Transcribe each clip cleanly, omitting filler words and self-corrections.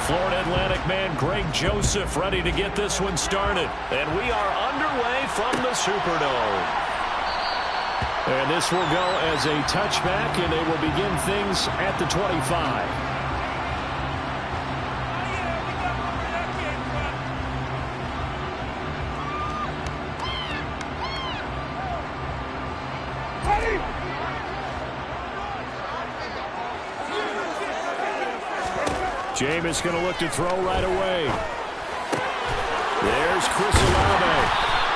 Florida Atlantic man Greg Joseph ready to get this one started. And we are underway from the Superdome. And this will go as a touchback, and they will begin things at the 25. Jameis going to look to throw right away. There's Chris Olave.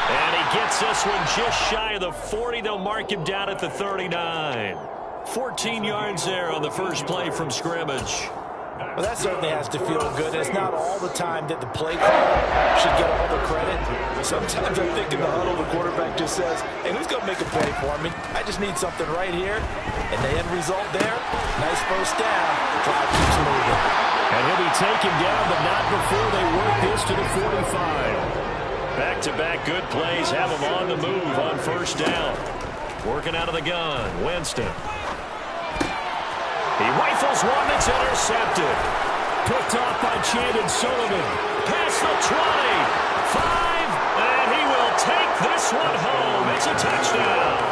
And he gets this one just shy of the 40. They'll mark him down at the 39. 14 yards there on the first play from scrimmage. Well, that certainly has to feel good. It's not all the time that the play caller should get all the credit. Sometimes I think in the huddle, the quarterback just says, hey, who's going to make a play for me? I just need something right here. And the end result there, nice first down. Drive keeps moving. And he'll be taken down, but not before they work this to the 45. Back-to-back good plays have him on the move on first down. Working out of the gun, Winston. He rifles one that's intercepted. Picked off by Chandon Sullivan. Past the 20. 5, and he will take this one home. It's a touchdown.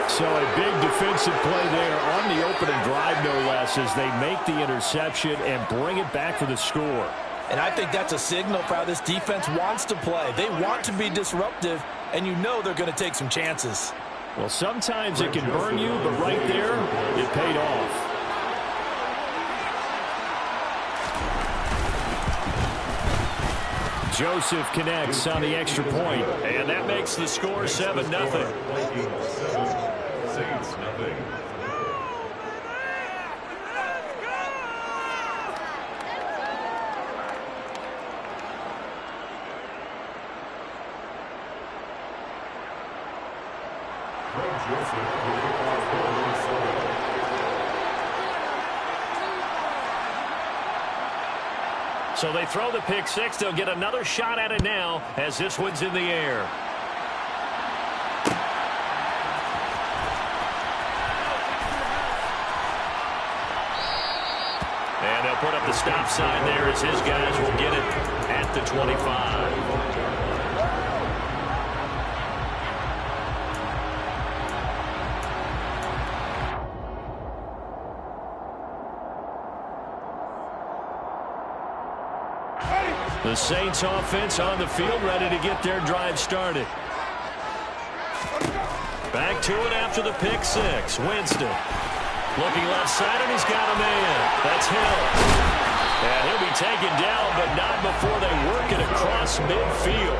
So a big defensive play there on the opening drive, no less, as they make the interception and bring it back for the score. And I think that's a signal for how this defense wants to play. They want to be disruptive, and you know they're going to take some chances. Well, sometimes it can burn you, but right there, it paid off. Joseph connects on the extra point, and that makes the score 7-0. Saints, nothing. So they throw the pick six. They'll get another shot at it now as this one's in the air. And they'll put up the stop sign there as his guys will get it at the 25. The Saints offense on the field, ready to get their drive started. Back to it after the pick six. Winston looking left side, and he's got a man. That's Hill. And he'll be taken down, but not before they work it across midfield.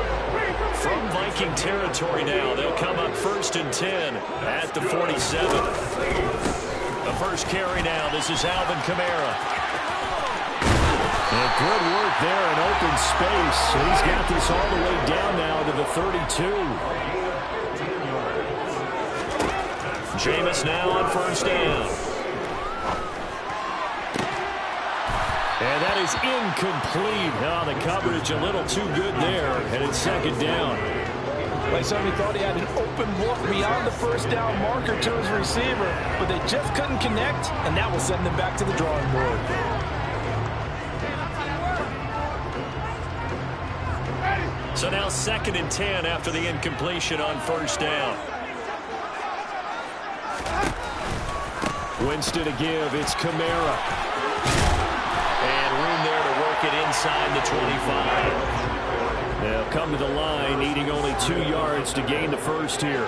From Viking territory now, they'll come up 1st and 10 at the 47. The first carry now. This is Alvin Kamara. And good work there in open space. He's got this all the way down now to the 32. Jameis now on first down. And that is incomplete. Oh, the coverage a little too good there. And it's second down. Like somebody thought he had an open look beyond the first down marker to his receiver, but they just couldn't connect, and that will send them back to the drawing board. So now 2nd and 10 after the incompletion on first down. Winston to give. It's Kamara. And room there to work it inside the 25. They'll come to the line, needing only 2 yards to gain the first here.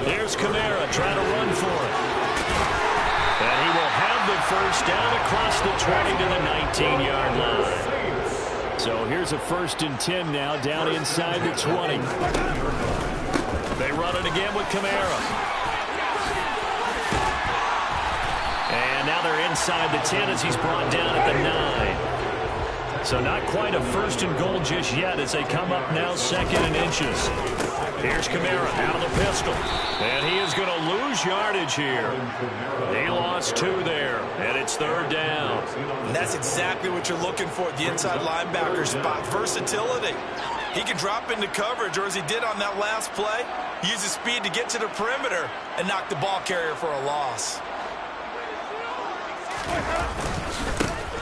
Here's Kamara trying to run for it. And he will have the first down across the 20 to the 19-yard line. So here's a 1st and 10 now, down inside the 20. They run it again with Kamara. And now they're inside the 10 as he's brought down at the 9. So not quite a 1st and goal just yet as they come up now 2nd and inches. Here's Kamara out of the pistol. And he is going to lose yardage here. He lost 2 there, and it's 3rd down. And that's exactly what you're looking for at the inside linebacker spot. Versatility. He can drop into coverage, or as he did on that last play, use his speed to get to the perimeter and knock the ball carrier for a loss.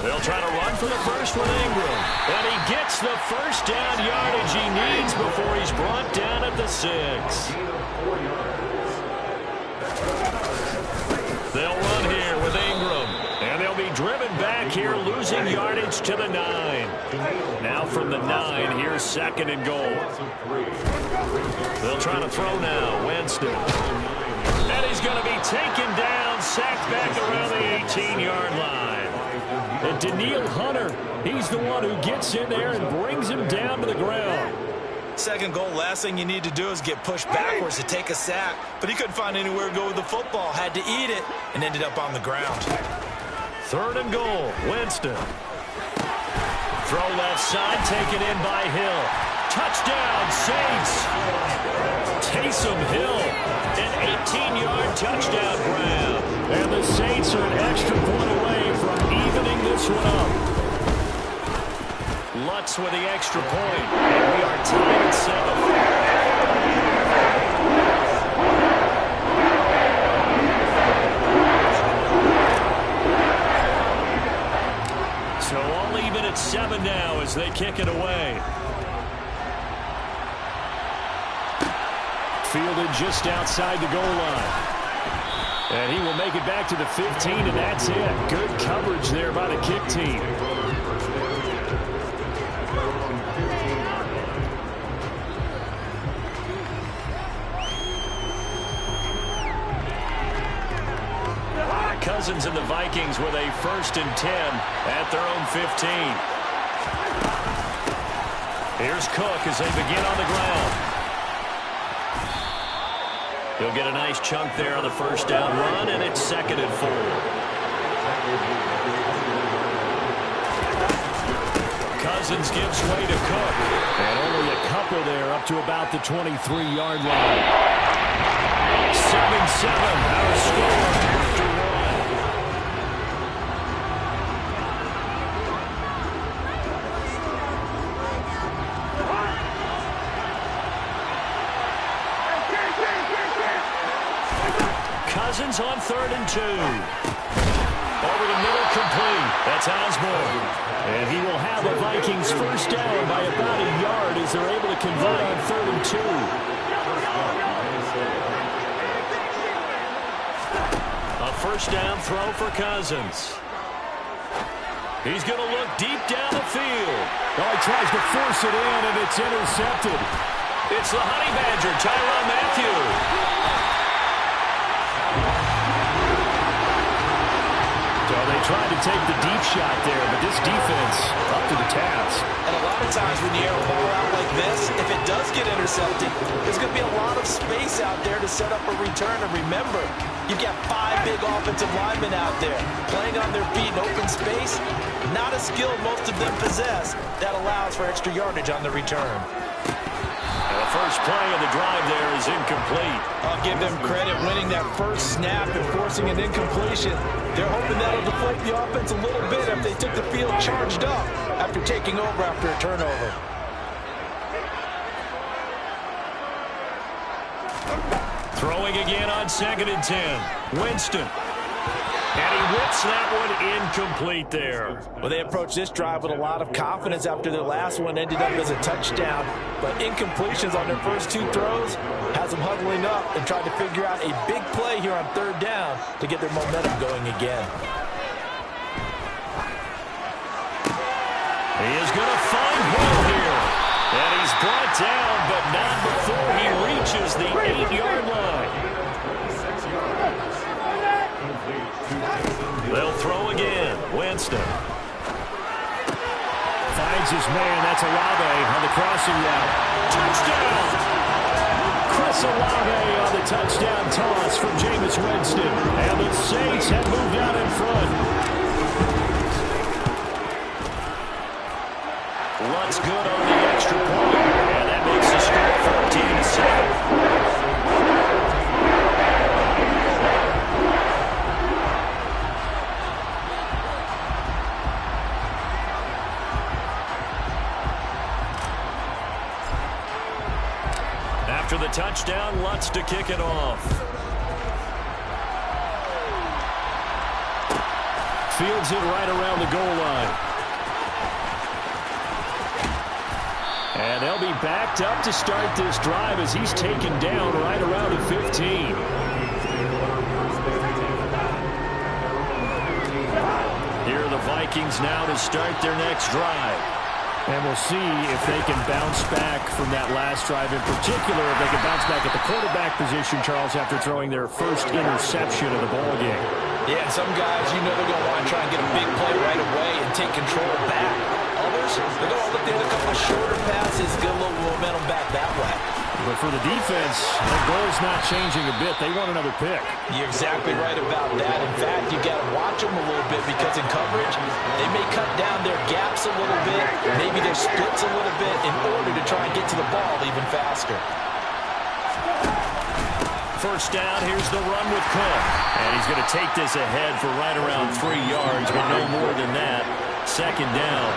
They'll try to run for the first with Ingram. And he gets the first down yardage he needs before he's brought down at the 6. They'll run here with Ingram. And they'll be driven back here, losing yardage to the 9. Now from the 9, here's 2nd and goal. They'll try to throw now. Winston. And he's going to be taken down, sacked back around the 18-yard line. And Daniil Hunter, he's the one who gets in there and brings him down to the ground. 2nd goal, last thing you need to do is get pushed backwards to take a sack. But he couldn't find anywhere to go with the football, had to eat it, and ended up on the ground. 3rd and goal, Winston. Throw left side, taken in by Hill. Touchdown, Saints. Taysom Hill, an 18-yard touchdown grab. And the Saints are an extra point away from evening this one up. Lutz with the extra point. And we are tied at 7. So all even at 7 now as they kick it away. Fielded just outside the goal line. And he will make it back to the 15, and that's it. Good coverage there by the kick team. Cousins and the Vikings with a 1st and 10 at their own 15. Here's Cook as they begin on the ground. He'll get a nice chunk there on the first down run, and it's 2nd and 4. Cousins gives way to Cook. And only a couple there up to about the 23-yard line. 7-7, our score after 1. Cousins on 3rd and 2. Over the middle, complete. That's Osborne. And he will have the Vikings first down by about a yard as they're able to convert on 3rd and 2. A first down throw for Cousins. He's going to look deep down the field. Oh, he tries to force it in, and it's intercepted. It's the Honey Badger, Tyrann Mathieu. They tried to take the deep shot there, but this defense up to the task. And a lot of times when you air a ball out like this, if it does get intercepted, there's going to be a lot of space out there to set up a return. And remember, you've got 5 big offensive linemen out there playing on their feet in open space. Not a skill most of them possess that allows for extra yardage on the return. The first play of the drive there is incomplete. I'll give them credit winning that first snap and forcing an incompletion. They're hoping that'll deflate the offense a little bit if they took the field charged up after taking over after a turnover. Throwing again on 2nd and 10. Winston. And he whips that one incomplete there. Well, they approached this drive with a lot of confidence after their last one ended up as a touchdown. But incompletions on their first 2 throws has them huddling up and trying to figure out a big play here on 3rd down to get their momentum going again. He is going to find Hill here. And he's brought down, but not before he reaches the 8-yard line. They'll throw again. Winston. Finds his man. That's Olave on the crossing route. Touchdown! Chris Olave on the touchdown toss from Jameis Winston. And the Saints have moved out in front. Lutz good on the extra point. And that makes the score 14-7. After the touchdown, Lutz to kick it off. fields it right around the goal line. And they'll be backed up to start this drive as he's taken down right around the 15. Here are the Vikings now to start their next drive. And we'll see if they can bounce back from that last drive in particular, if they can bounce back at the quarterback position, Charles, after throwing their first interception of the ballgame. Yeah, and some guys, you know they're going to want to try and get a big play right away and take control back. Others, they're going to look at a couple of shorter passes, get a little momentum back that way. But for the defense, their goal's not changing a bit. They want another pick. You're exactly right about that. In fact, you got to watch them a little bit because in coverage, they may cut down their gaps a little bit, maybe their splits a little bit in order to try and get to the ball even faster. First down, here's the run with Cook. And he's going to take this ahead for right around 3 yards, but no more than that. Second down.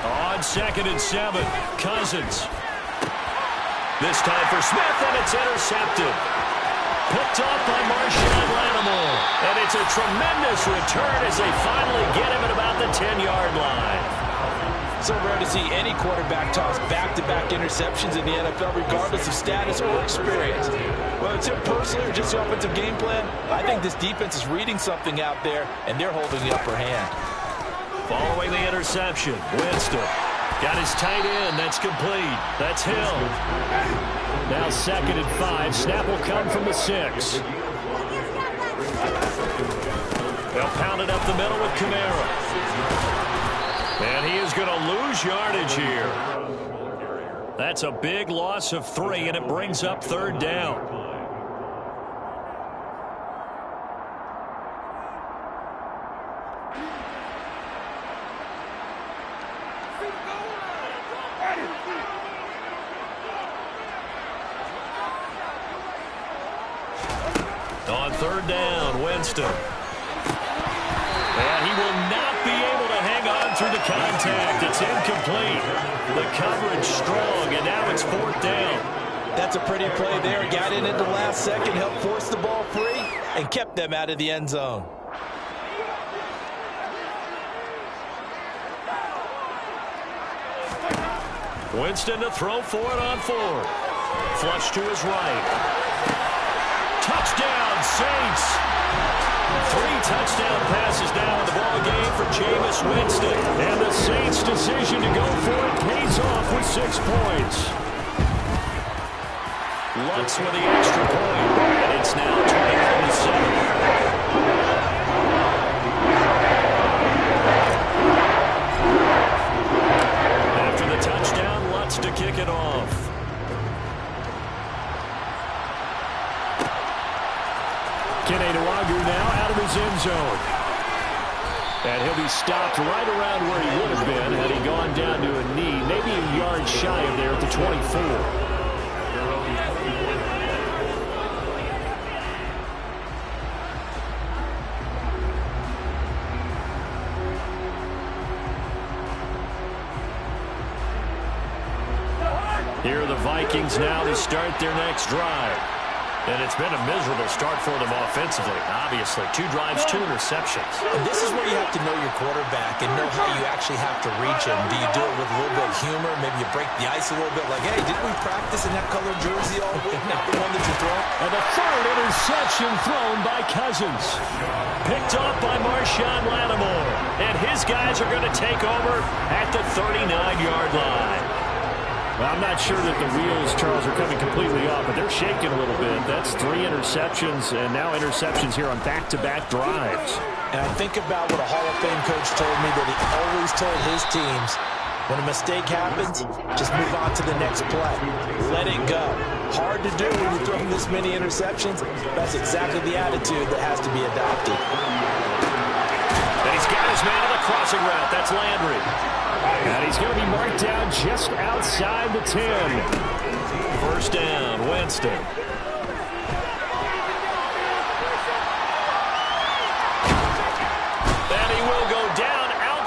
On 2nd and 7, Cousins. This time for Smith, and it's intercepted. Picked off by Marshawn Lattimore. And it's a tremendous return as they finally get him at about the 10-yard line. So rare to see any quarterback toss back-to-back interceptions in the NFL, regardless of status or experience. Whether it's him personally or just the offensive game plan, I think this defense is reading something out there, and they're holding the upper hand. Following the interception, Winston got his tight end. That's complete. That's Hill. Now 2nd and 5. Snap will come from the 6. They'll pound it up the middle with Kamara. And he is going to lose yardage here. That's a big loss of 3, and it brings up 3rd down. On 3rd down, Winston. And he will not be able to hang on through the contact. It's incomplete. The coverage strong, and now it's 4th down. That's a pretty play there. Got in at the last second, helped force the ball free, and kept them out of the end zone. Winston to throw for it on 4th. Flush to his right. Touchdown, Saints. 3 touchdown passes now in the ball game for Jameis Winston. And the Saints' decision to go for it pays off with 6 points. Lutz with the extra point. And it's now 21-7. After the touchdown, Lutz to kick it off. Keneduagu now out of his end zone. And he'll be stopped right around where he would have been had he gone down to a knee, maybe a yard shy of there at the 24. Here are the Vikings now to start their next drive. And it's been a miserable start for them offensively. Obviously, 2 drives, 2 interceptions. And this is where you have to know your quarterback and know how you actually have to reach him. Do you do it with a little bit of humor? Maybe you break the ice a little bit like, hey, didn't we practice in that colored jersey all week? Not the one that you throw. And the 3rd interception thrown by Cousins. Picked off by Marshawn Lattimore. And his guys are going to take over at the 39-yard line. Well, I'm not sure that the wheels, Charles, are coming completely off, but they're shaking a little bit. That's 3 interceptions, and now interceptions here on back-to-back drives. And I think about what a Hall of Fame coach told me that he always told his teams, when a mistake happens, just move on to the next play. Let it go. Hard to do when you're throwing this many interceptions. That's exactly the attitude that has to be adopted. And he's got his man on the crossing route. That's Landry. And he's going to be marked down just outside the 10. First down, Winston. And he will go down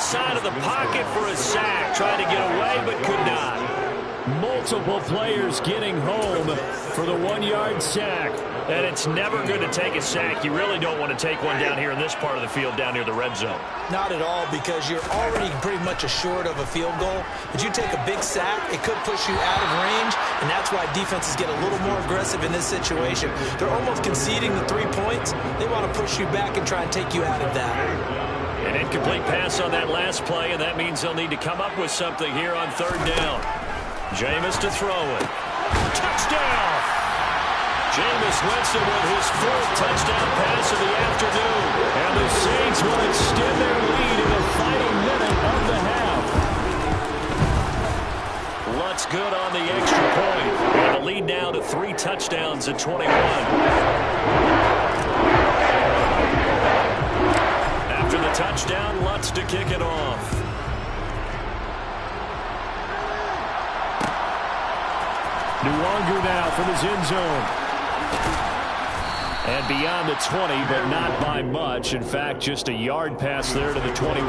inside of the pocket for a sack. Tried to get away, but could not. Multiple players getting home for the 1-yard sack. And it's never good to take a sack. You really don't want to take one down here in this part of the field, down near the red zone. Not at all, because you're already pretty much assured of a field goal. But you take a big sack, it could push you out of range, and that's why defenses get a little more aggressive in this situation. They're almost conceding the 3 points. They want to push you back and try and take you out of that. An incomplete pass on that last play, and that means they'll need to come up with something here on 3rd down. Jameis to throw it. Touchdown! Jameis Winston with his 4th touchdown pass of the afternoon. And the Saints will extend their lead in the final minute of the half. Lutz good on the extra point. And the lead now to 3 touchdowns at 21. After the touchdown, Lutz to kick it off. Luongo now from his end zone. And beyond the 20, but not by much. In fact, just a yard pass there to the 21.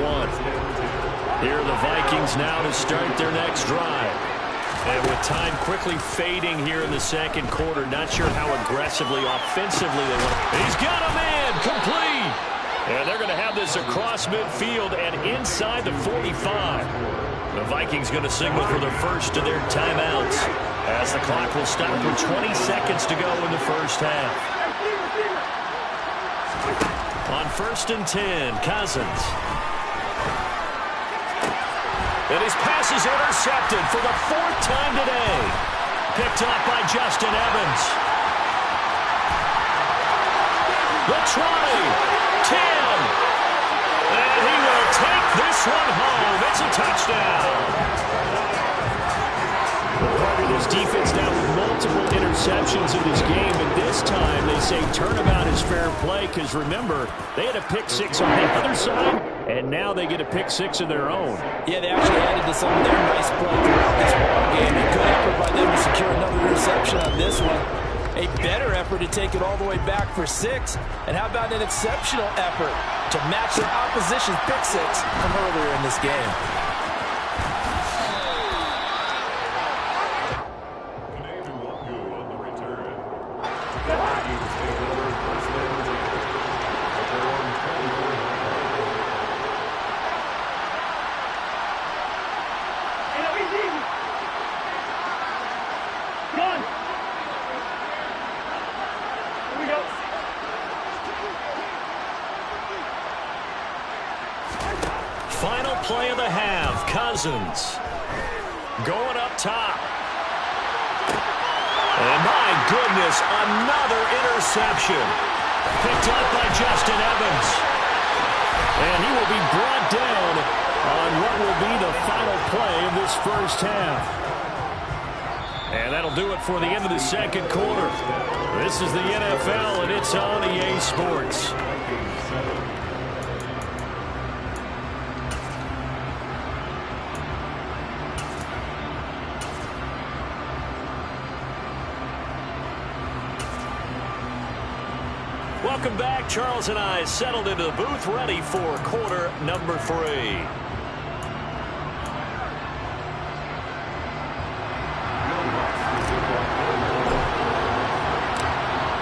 Here are the Vikings now to start their next drive. And with time quickly fading here in the 2nd quarter, not sure how aggressively, offensively they want to. He's got a man, complete. And they're going to have this across midfield and inside the 45. The Vikings going to signal for their first of their timeouts, as the clock will stop with 20 seconds to go in the first half. On 1st and 10, Cousins. And his pass is intercepted for the 4th time today. Picked up by Justin Evans. The 20, 10. And he will take this one home. It's a touchdown. Part of this defense now with multiple interceptions in this game, and this time they say turnabout is fair play, because remember, they had a pick 6 on the other side, and now they get a pick 6 of their own. Yeah, they actually added to some of their nice play throughout this ball game. A good effort by them to secure another interception on this one. A better effort to take it all the way back for 6. And how about an exceptional effort to match their opposition's pick 6 from earlier in this game? Final play of the half. Cousins going up top. And my goodness, another interception. Picked up by Justin Evans. And he will be brought down on what will be the final play of this first half. And that'll do it for the end of the 2nd quarter. This is the NFL, and it's on EA Sports. Welcome back. Charles and I settled into the booth, ready for quarter number 3.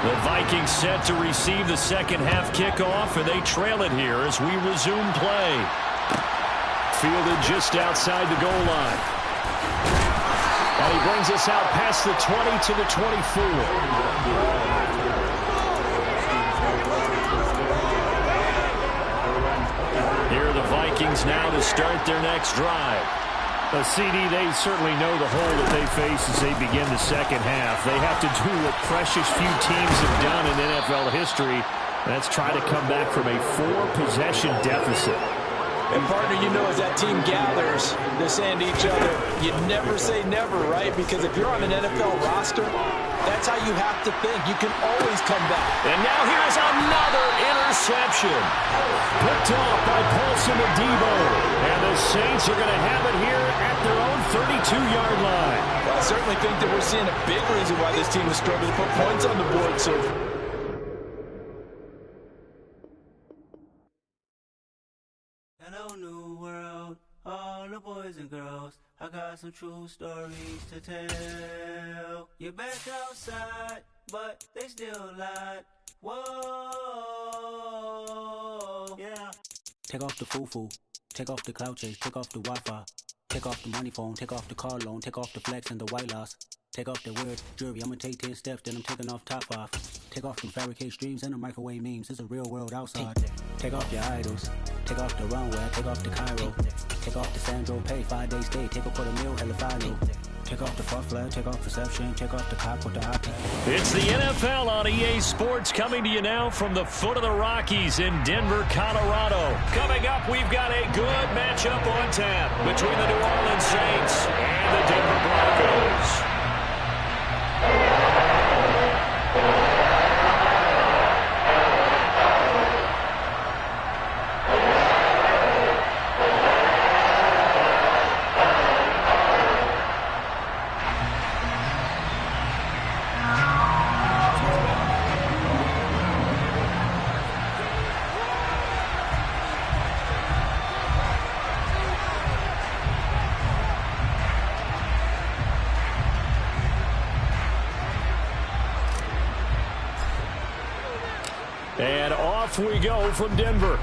The Vikings set to receive the 2nd half kickoff, and they trail it here as we resume play. Fielded just outside the goal line. And he brings us out past the 20 to the 24. Vikings now to start their next drive. CD, they certainly know the hole that they face as they begin the 2nd half. They have to do what precious few teams have done in NFL history. That's try to come back from a 4-possession deficit. And partner, you know, as that team gathers, they're saying to each other, you never say never, right? Because if you're on an NFL roster, that's how you have to think. You can always come back. And now here's another interception. Picked off by Paulson Adebo. And the Saints are going to have it here at their own 32-yard line. Well, I certainly think that we're seeing a big reason why this team is struggling to put points on the board, so Hello, new world. the boys and girls, I got some true stories to tell. You're back outside, but they still lied. Whoa, yeah. Take off the foo-foo, take off the cloud chase, take off the Wi-Fi. Take off the money phone, take off the car loan, take off the flex and the white loss. Take off the weird jewelry, I'ma take 10 steps, then I'm taking off top off. Take off them fabricate streams and the microwave memes, it's a real world outside. Take off your idols, take off the runway, take off the Cairo. Take off the Sandro pay, 5 days stay, take a quarter meal, hella final. Take off the far flag, take off reception, take off the cop with the iPad. It's the NFL on EA Sports coming to you now from the foot of the Rockies in Denver, Colorado. Coming up, we've got a good matchup on tap between the New Orleans Saints and the Denver Broncos. And off we go from Denver.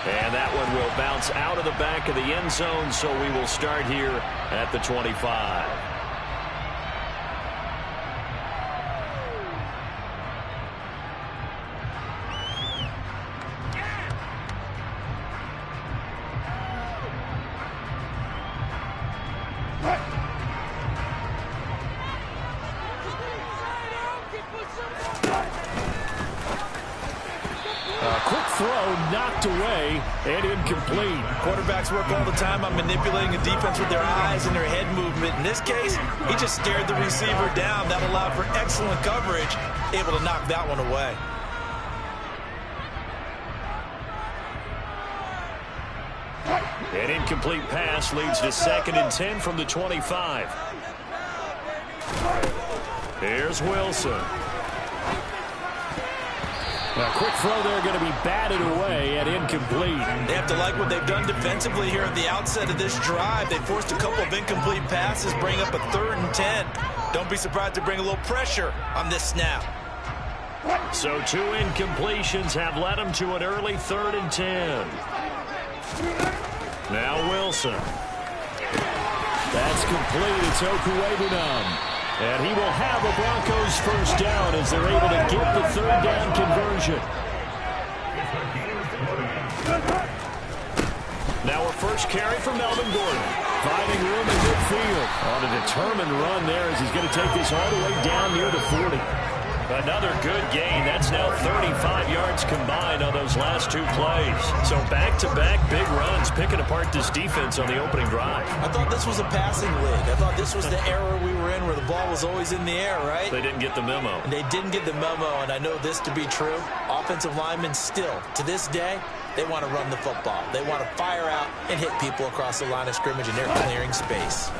And that one will bounce out of the back of the end zone, so we will start here at the 25. Away and incomplete. Quarterbacks work all the time on manipulating a defense with their eyes and their head movement. In this case, he just stared the receiver down. That allowed for excellent coverage, able to knock that one away. An incomplete pass leads to 2nd and 10 from the 25. Here's Wilson. A quick throw there, going to be batted away and incomplete. They have to like what they've done defensively here at the outset of this drive. They forced a couple of incomplete passes, bring up a 3rd and 10. Don't be surprised to bring a little pressure on this snap. So 2 incompletions have led them to an early 3rd and 10. Now Wilson. That's complete. It's Okuwebunam. And he will have a Broncos first down as they're able to get the 3rd down conversion. Now a first carry for Melvin Gordon. Finding room in midfield. On a determined run there as he's going to take this all the way down near the 40. Another good gain. That's now 35 yards combined on those last 2 plays. So back-to-back big runs, picking apart this defense on the opening drive. I thought this was a passing league. I thought this was the era we were in where the ball was always in the air, right? They didn't get the memo. And they didn't get the memo, and I know this to be true. Offensive linemen still, to this day, they want to run the football. They want to fire out and hit people across the line of scrimmage, and they're clearing space.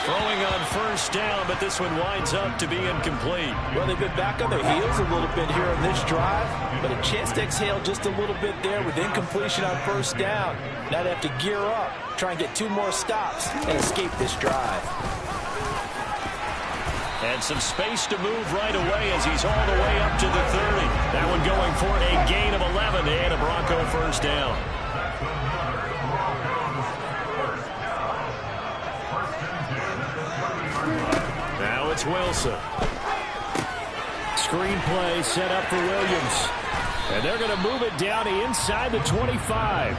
Throwing on first down, but this one winds up to be incomplete. Well, they've been back on their heels a little bit here on this drive, but a chance to exhale just a little bit there with incompletion on first down. Now they have to gear up, try and get 2 more stops, and escape this drive. And some space to move right away as he's all the way up to the 30. That one going for a gain of 11 and a Bronco first down. Now it's Wilson. Screen play set up for Williams. And they're going to move it down to inside the 25.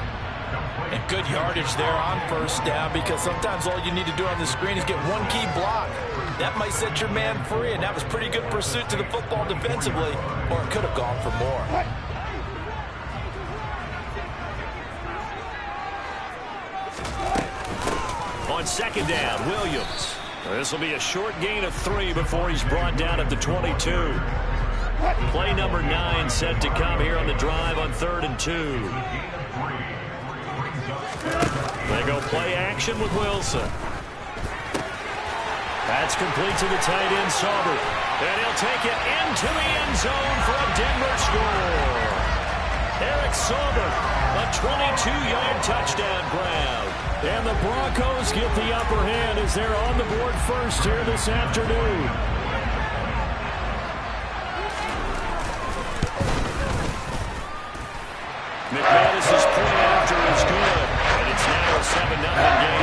And good yardage there on first down, because sometimes all you need to do on the screen is get 1 key block. That might set your man free, and that was pretty good pursuit to the football defensively, or it could have gone for more. On second down, Williams. This will be a short gain of 3 before he's brought down at the 22. Play number 9 set to come here on the drive on 3rd and 2. They go play action with Wilson. That's complete to the tight end, Sauber. And he'll take it into the end zone for a Denver score. Eric Sauber, a 22-yard touchdown grab. And the Broncos get the upper hand as they're on the board first here this afternoon. McManus's point after is good, and it's now a 7-0 game.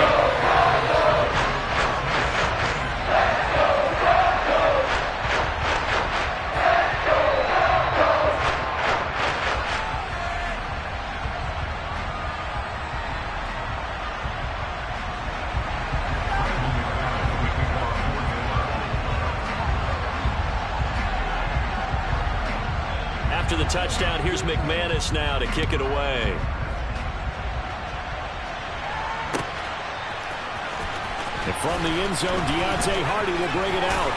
After the touchdown, here's McManus now to kick it away. And from the end zone, Deontay Hardy will bring it out.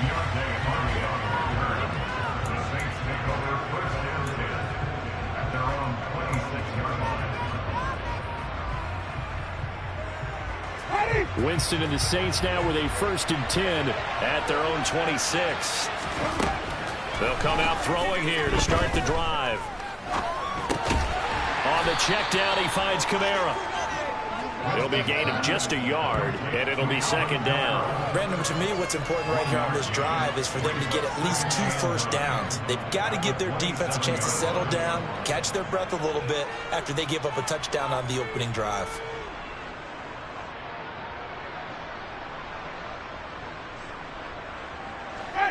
Deontay Hardy on the The Saints take over first down 10 at their own 26-yard line. Winston and the Saints now with a 1st and 10 at their own 26. They'll come out throwing here to start the drive. On the check down, he finds Kamara. It'll be a gain of just a yard, and it'll be 2nd down. Brandon, to me, what's important right here on this drive is for them to get at least 2 first downs. They've got to give their defense a chance to settle down, catch their breath a little bit after they give up a touchdown on the opening drive.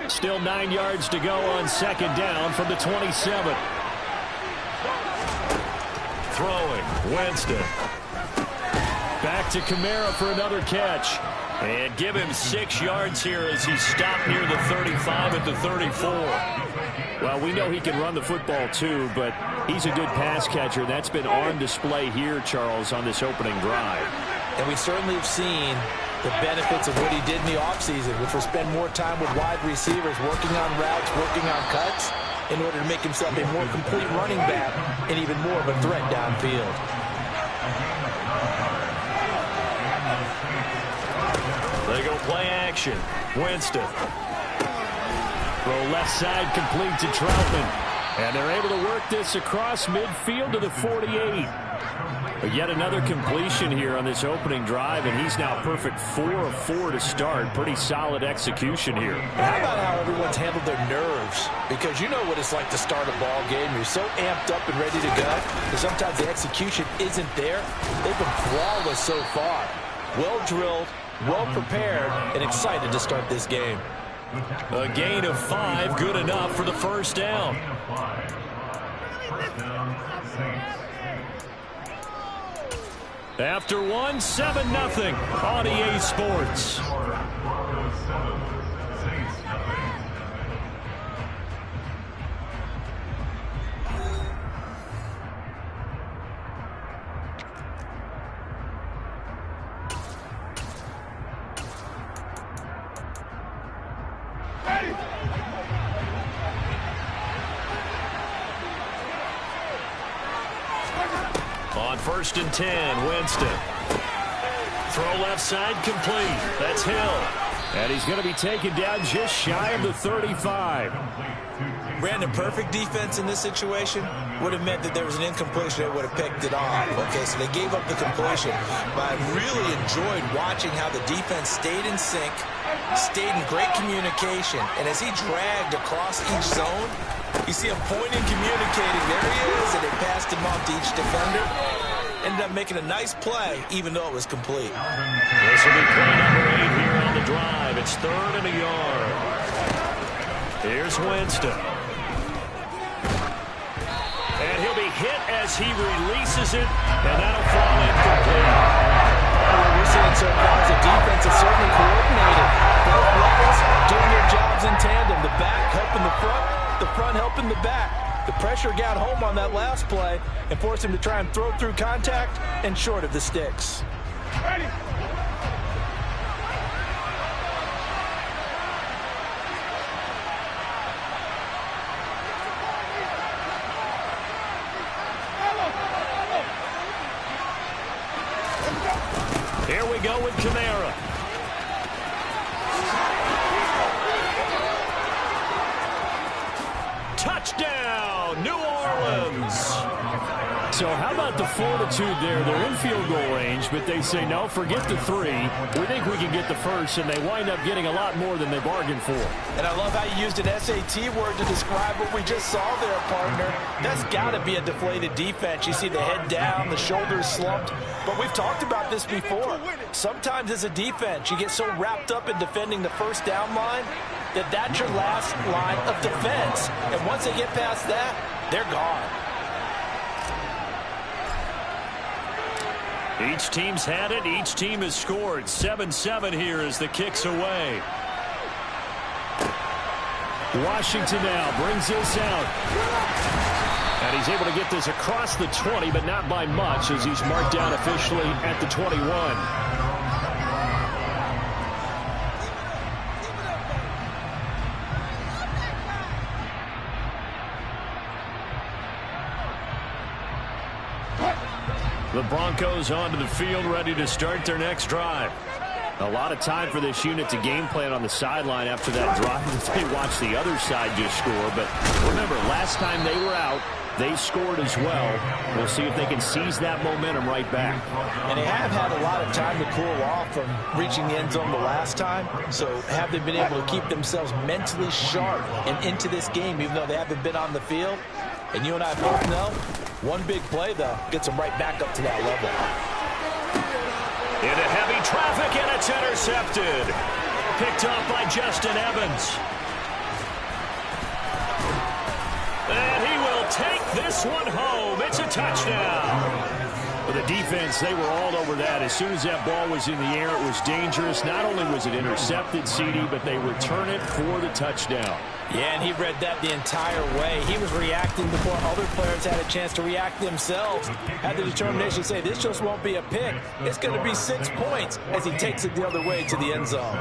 Still 9 yards to go on 2nd down from the 27. Throwing, Winston. Back to Kamara for another catch. And give him 6 yards here as he stopped near the 35 at the 34. Well, we know he can run the football too, but he's a good pass catcher. That's been on display here, Charles, on this opening drive. And we certainly have seen the benefits of what he did in the offseason, which was spend more time with wide receivers, working on routes, working on cuts, in order to make himself a more complete running back and even more of a threat downfield. They go play action. Winston. Throw left side complete to Troutman. And they're able to work this across midfield to the 48. But yet another completion here on this opening drive, and he's now perfect 4 of 4 to start. Pretty solid execution here. And how about how everyone's handled their nerves? Because you know what it's like to start a ball game. You're so amped up and ready to go, and sometimes the execution isn't there. They've been flawless so far. Well drilled, well prepared, and excited to start this game. A gain of 5, good enough for the 1st down. First down, Saints. After 1, 7-0 on EA Sports. Broncos 7, Saints nothing. On 1st and 10, Winston. Throw left side complete. That's Hill. And he's going to be taken down just shy of the 35. Brandon, perfect defense in this situation would have meant that there was an incompletion. They would have picked it off. Okay, so they gave up the completion. But I really enjoyed watching how the defense stayed in sync, stayed in great communication. And as he dragged across each zone, you see him pointing, communicating. There he is, and they passed him off to each defender. Ended up making a nice play, even though it was complete. This will be play number 8 here on the drive. It's 3rd and a yard. Here's Winston. And he'll be hit as he releases it, and that'll fall incomplete. What we're seeing so far is the defense is certainly coordinated. Both levels doing their jobs in tandem. The back helping the front helping the back. The pressure got home on that last play and forced him to try and throw through contact and short of the sticks. Ready. Here we go go with Kamara. Touchdown, New Orleans. So how about the fortitude there? They're in field goal range, but they say, no, forget the 3. We think we can get the first, and they wind up getting a lot more than they bargained for. And I love how you used an SAT word to describe what we just saw there, partner. That's got to be a deflated defense. You see the head down, the shoulders slumped. But we've talked about this before. Sometimes as a defense, you get so wrapped up in defending the first down line that's your last line of defense. And once they get past that, they're gone. Each team's had it. Each team has scored. 7-7 here as the kick's away. Washington now brings this out. And he's able to get this across the 20, but not by much as he's marked down officially at the 21. The Broncos onto the field, ready to start their next drive. A lot of time for this unit to game plan on the sideline after that drive. They watched the other side just score. But remember, last time they were out, they scored as well. We'll see if they can seize that momentum right back. And they have had a lot of time to cool off from reaching the end zone the last time. So have they been able to keep themselves mentally sharp and into this game, even though they haven't been on the field? And you and I both know, one big play, though, gets them right back up to that level. Into heavy traffic, and it's intercepted. Picked up by Justin Evans. And he will take this one home. It's a touchdown. For the defense, they were all over that. As soon as that ball was in the air, it was dangerous. Not only was it intercepted, CD, but they return it for the touchdown. Yeah, and he read that the entire way. He was reacting before other players had a chance to react themselves. Had the determination to say, this just won't be a pick. It's going to be 6 points as he takes it the other way to the end zone.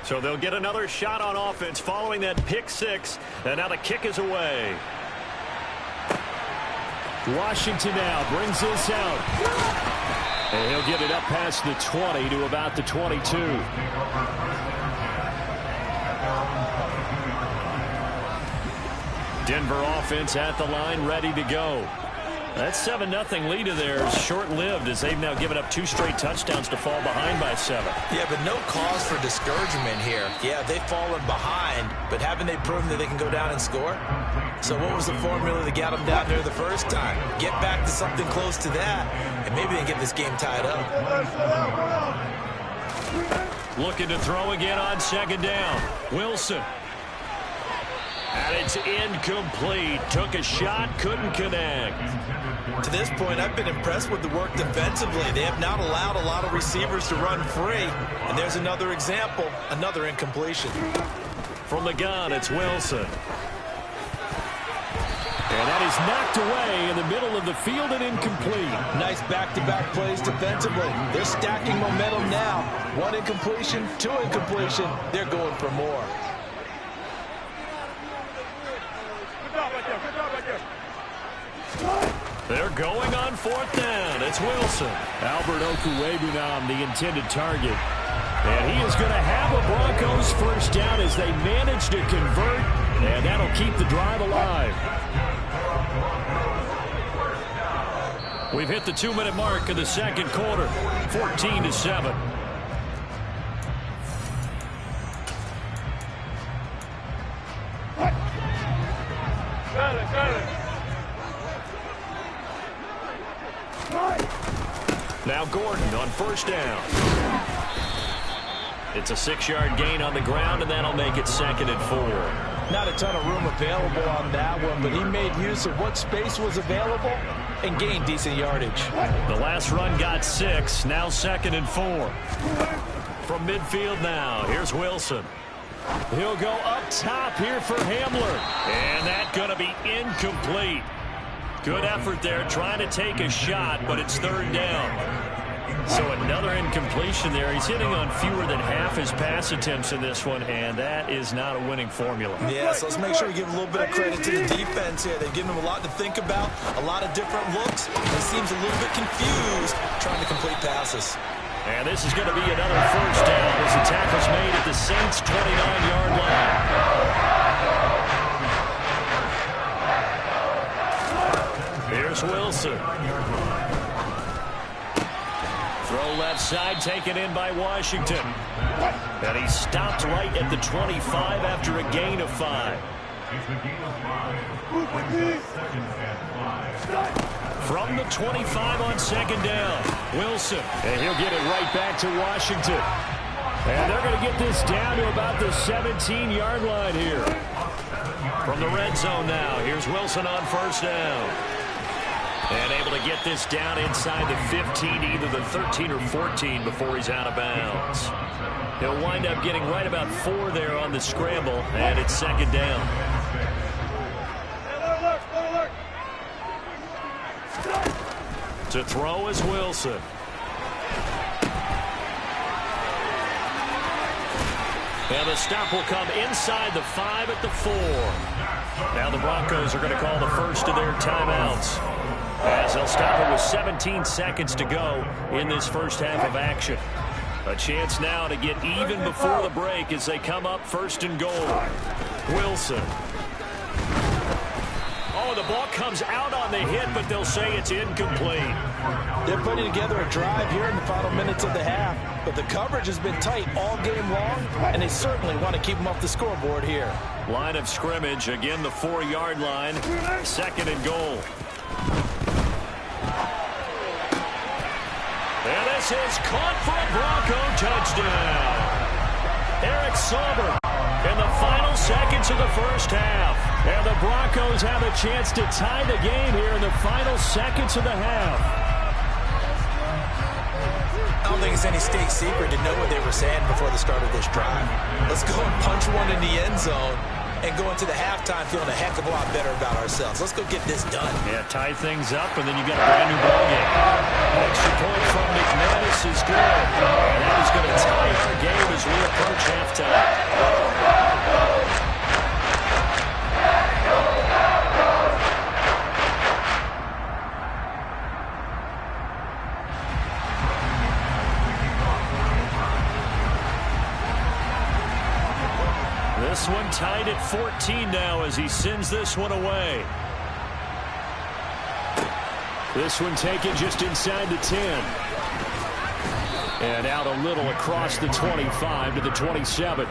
So they'll get another shot on offense following that pick 6. And now the kick is away. Washington now brings this out. And he'll get it up past the 20 to about the 22. Denver offense at the line, ready to go. That 7-0 lead of theirs short-lived as they've now given up 2 straight touchdowns to fall behind by 7. Yeah, but no cause for discouragement here. Yeah, they've fallen behind, but haven't they proven that they can go down and score? So what was the formula that got them down there the first time? Get back to something close to that, and maybe they can get this game tied up. Looking to throw again on 2nd down. Wilson. And it's incomplete. Took a shot, couldn't connect. To this point, I've been impressed with the work defensively. They have not allowed a lot of receivers to run free. And there's another example, another incompletion. From the gun, it's Wilson. And that is knocked away in the middle of the field and incomplete. Nice back-to-back plays defensively. They're stacking momentum now. 1 incompletion, 2 incompletion. They're going for more. They're going on 4th down. It's Wilson. Albert Okwuegbunam, the intended target. And he is going to have a Broncos first down as they manage to convert. And that'll keep the drive alive. We've hit the 2-minute mark of the 2nd quarter. 14-7. Now Gordon on 1st down. It's a 6-yard gain on the ground, and that'll make it 2nd and 4. Not a ton of room available on that one, but he made use of what space was available and gained decent yardage. The last run got 6, now 2nd and 4. From midfield now, here's Wilson. He'll go up top here for Hamler. And that's going to be incomplete. Good effort there trying to take a shot, but it's third down. So another incompletion there. He's hitting on fewer than half his pass attempts in this one, and that is not a winning formula. Yeah, so let's make sure we give a little bit of credit to the defense here. They've given him a lot to think about, a lot of different looks. He seems a little bit confused trying to complete passes. And this is going to be another first down as the tackle's made at the Saints' 29-yard line. Here's Wilson. Throw left side, taken in by Washington. And he stopped right at the 25 after a gain of 5. It's a gain of 5. Second and 5. From the 25 on second down, Wilson. And he'll get it right back to Washington. And they're going to get this down to about the 17-yard line here. From the red zone now, here's Wilson on first down. And able to get this down inside the 15, either the 13 or 14 before he's out of bounds. He'll wind up getting right about 4 there on the scramble, and it's second down. To throw is Wilson. And the stop will come inside the 5 at the 4. Now the Broncos are going to call the first of their timeouts, as they'll stop it with 17 seconds to go in this first half of action. A chance now to get even before the break as they come up first and goal. Wilson. Oh, the ball comes out on the hit, but they'll say it's incomplete. They're putting together a drive here in the final minutes of the half, but the coverage has been tight all game long, and they certainly want to keep them off the scoreboard here. Line of scrimmage, again the 4-yard line, second and goal. And this is caught for a Bronco touchdown. Eric Sauber in the final seconds of the first half. And the Broncos have a chance to tie the game here in the final seconds of the half. I don't think it's any state secret to know what they were saying before the start of this drive. Let's go and punch one in the end zone and go into the halftime feeling a heck of a lot better about ourselves. Let's go get this done. Yeah, tie things up, and then you got a brand new ball game. Extra point from McManus is good. And that is going to tie our game as we approach halftime. This one tied at 14 now as he sends this one away. This one taken just inside the 10. And out a little across the 25 to the 27.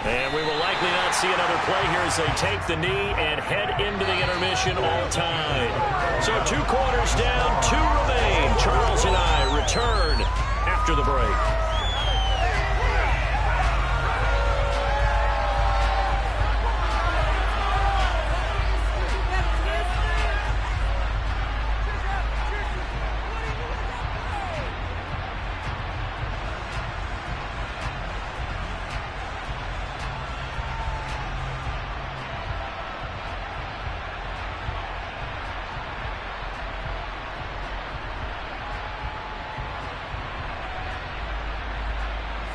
And we will likely not see another play here as they take the knee and head into the intermission all tied. So 2 quarters down, 2 remain. Charles and I return after the break.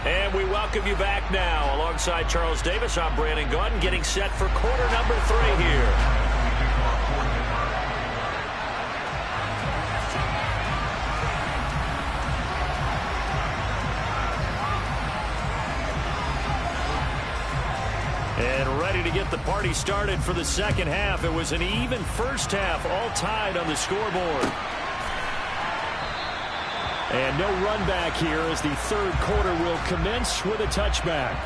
And we welcome you back now. Alongside Charles Davis, I'm Brandon Gaudin, getting set for quarter number 3 here. And ready to get the party started for the second half. It was an even first half, all tied on the scoreboard. And no run back here as the third quarter will commence with a touchback.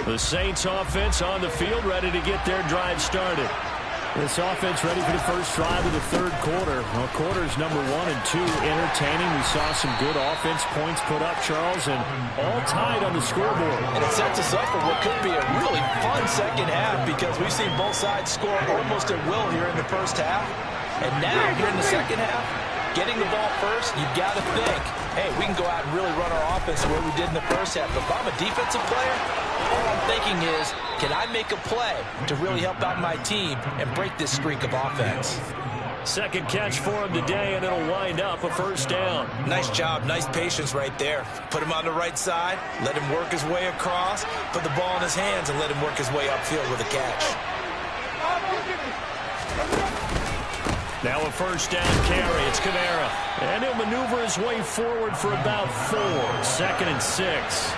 The Saints offense on the field, ready to get their drive started. This offense ready for the first drive of the third quarter. Well, quarters number 1 and 2 entertaining. We saw some good offense points put up, Charles, and all tied on the scoreboard. And it sets us up for what could be a really fun second half because we've seen both sides score almost at will here in the first half. And now, here in the second half, getting the ball first, you've got to think, hey, we can go out and really run our offense the way we did in the first half. But if I'm a defensive player, all I'm thinking is, can I make a play to really help out my team and break this streak of offense? Second catch for him today, and it'll wind up a first down. Nice job, nice patience right there. Put him on the right side, let him work his way across, put the ball in his hands, and let him work his way upfield with a catch. Now a first down carry. It's Kamara. And he'll maneuver his way forward for about 4. 2nd and 6.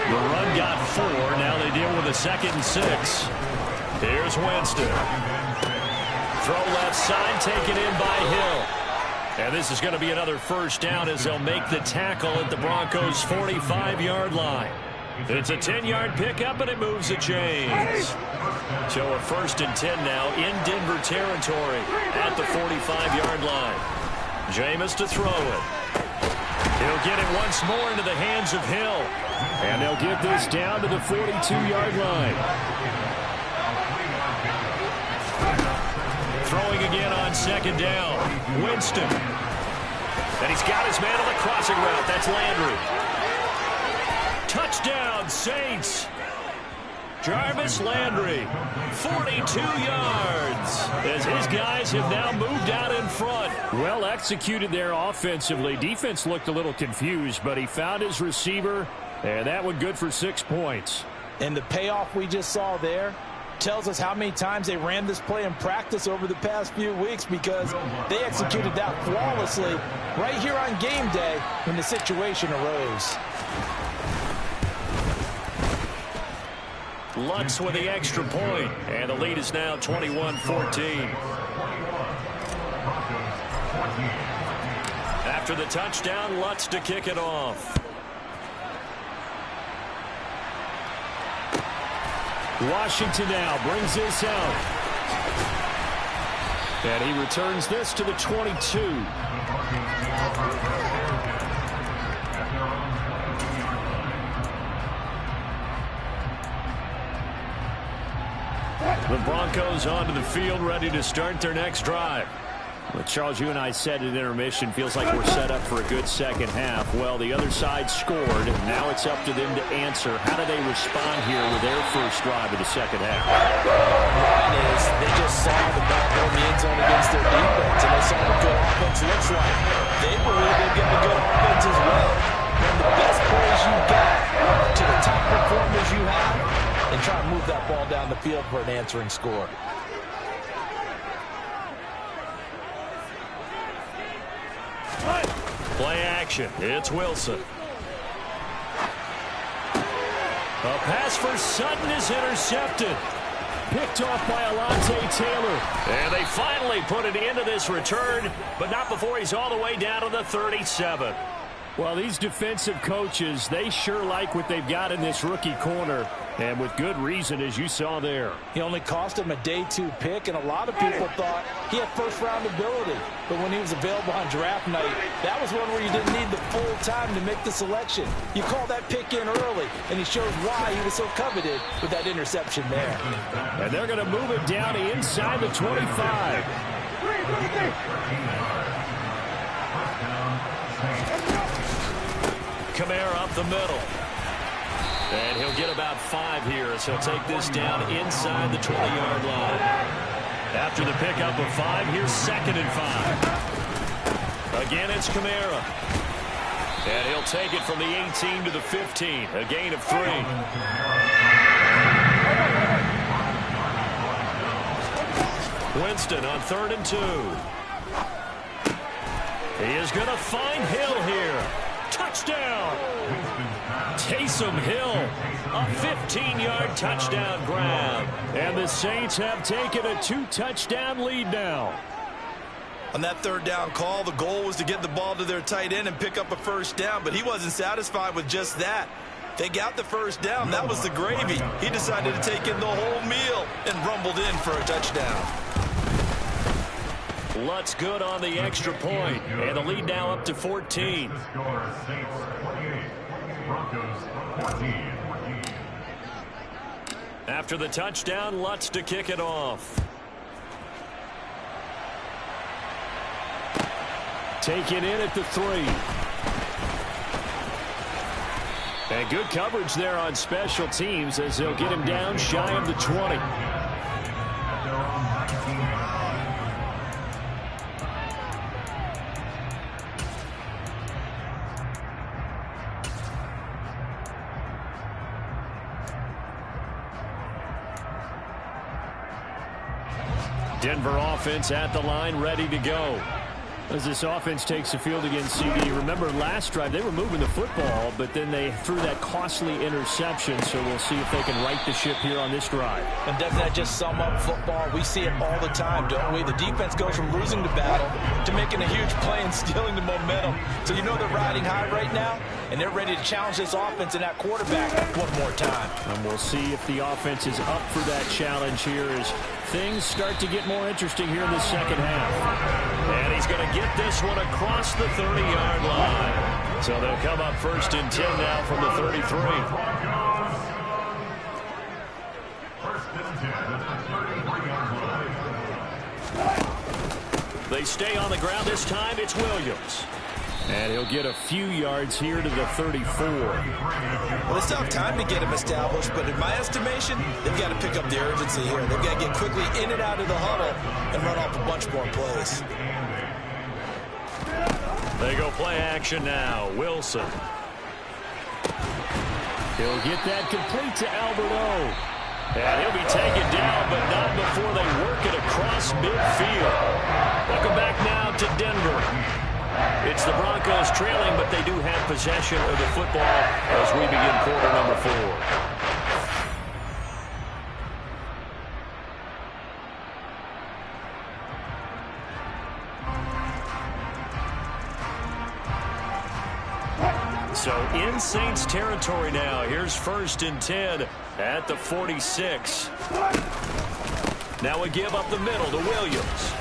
The run got 4. Now they deal with a 2nd and 6. Here's Winston. Throw left side, taken in by Hill. And this is going to be another first down as they'll make the tackle at the Broncos' 45-yard line. It's a 10-yard pickup, and it moves the chains. So a 1st and 10 now in Denver territory at the 45-yard line. Jameis to throw it. He'll get it once more into the hands of Hill. And they'll get this down to the 42-yard line. Throwing again on 2nd down. Winston. And he's got his man on the crossing route. That's Landry. Touchdown, Saints. Jarvis Landry, 42 yards, as his guys have now moved out in front. Well executed there offensively. Defense looked a little confused, but he found his receiver, and that one good for 6 points. And the payoff we just saw there tells us how many times they ran this play in practice over the past few weeks because they executed that flawlessly right here on game day when the situation arose. Lutz with the extra point, and the lead is now 21-14. After the touchdown, Lutz to kick it off. Washington now brings this out. And he returns this to the 22. The Broncos onto the field, ready to start their next drive. Well, Charles, you and I said at intermission, feels like we're set up for a good second half. Well, the other side scored. Now it's up to them to answer. How do they respond here with their first drive of the second half? Line is they just saw the ball go in the end zone against their defense, and they saw what good offense looks like. They believe they're getting a good offense as well. One of the best plays you've got to the top performers you have, and try to move that ball down the field for an answering score. Play action. It's Wilson. A pass for Sutton is intercepted. Picked off by Alontae Taylor. And they finally put an end to this return, but not before he's all the way down to the 37. Well, these defensive coaches, they sure like what they've got in this rookie corner, and with good reason, as you saw there. He only cost him a day 2 pick, and a lot of people thought he had first-round ability. But when he was available on draft night, that was one where you didn't need the full time to make the selection. You call that pick in early, and he shows why he was so coveted with that interception there. And they're going to move it down to inside the 25. Kamara up the middle. And he'll get about 5 here as he'll take this down inside the 20-yard line. After the pickup of 5, here's 2nd and 5. Again, it's Kamara. And he'll take it from the 18 to the 15, a gain of 3. Winston on 3rd and 2. He is going to find Hill here. Touchdown! Taysom Hill, a 15-yard touchdown grab. And the Saints have taken a 2-touchdown lead now. On that 3rd down call, the goal was to get the ball to their tight end and pick up a first down, but he wasn't satisfied with just that. They got the first down. That was the gravy. He decided to take in the whole meal and rumbled in for a touchdown. Lutz good on the extra point, and the lead now up to 14. The score is Saints 28, Broncos 14. After the touchdown, Lutz to kick it off. Taken in at the 3. And good coverage there on special teams as they'll get him down shy of the 20. Denver offense at the line, ready to go. As this offense takes the field against CD, remember last drive they were moving the football, but then they threw that costly interception, so we'll see if they can right the ship here on this drive. And doesn't that just sum up football? We see it all the time, don't we? The defense goes from losing the battle to making a huge play and stealing the momentum. So you know they're riding high right now, and they're ready to challenge this offense and that quarterback one more time. And we'll see if the offense is up for that challenge here as things start to get more interesting here in the second half. And he's going to get this one across the 30-yard line. So they'll come up 1st and 10 now from the 33. First and 10 at the 33-yard line. They stay on the ground this time. It's Williams. And he'll get a few yards here to the 34. Well, it's tough time to get him established, but in my estimation, they've got to pick up the urgency here. They've got to get quickly in and out of the huddle and run off a bunch more plays. They go play action now. Wilson. He'll get that complete to Alberto. And he'll be taken down, but not before they work it across midfield. Welcome back now to Denver. It's the Broncos trailing, but they do have possession of the football as we begin quarter number 4. So in Saints territory now. Here's 1st and 10 at the 46. Now a give up the middle to Williams.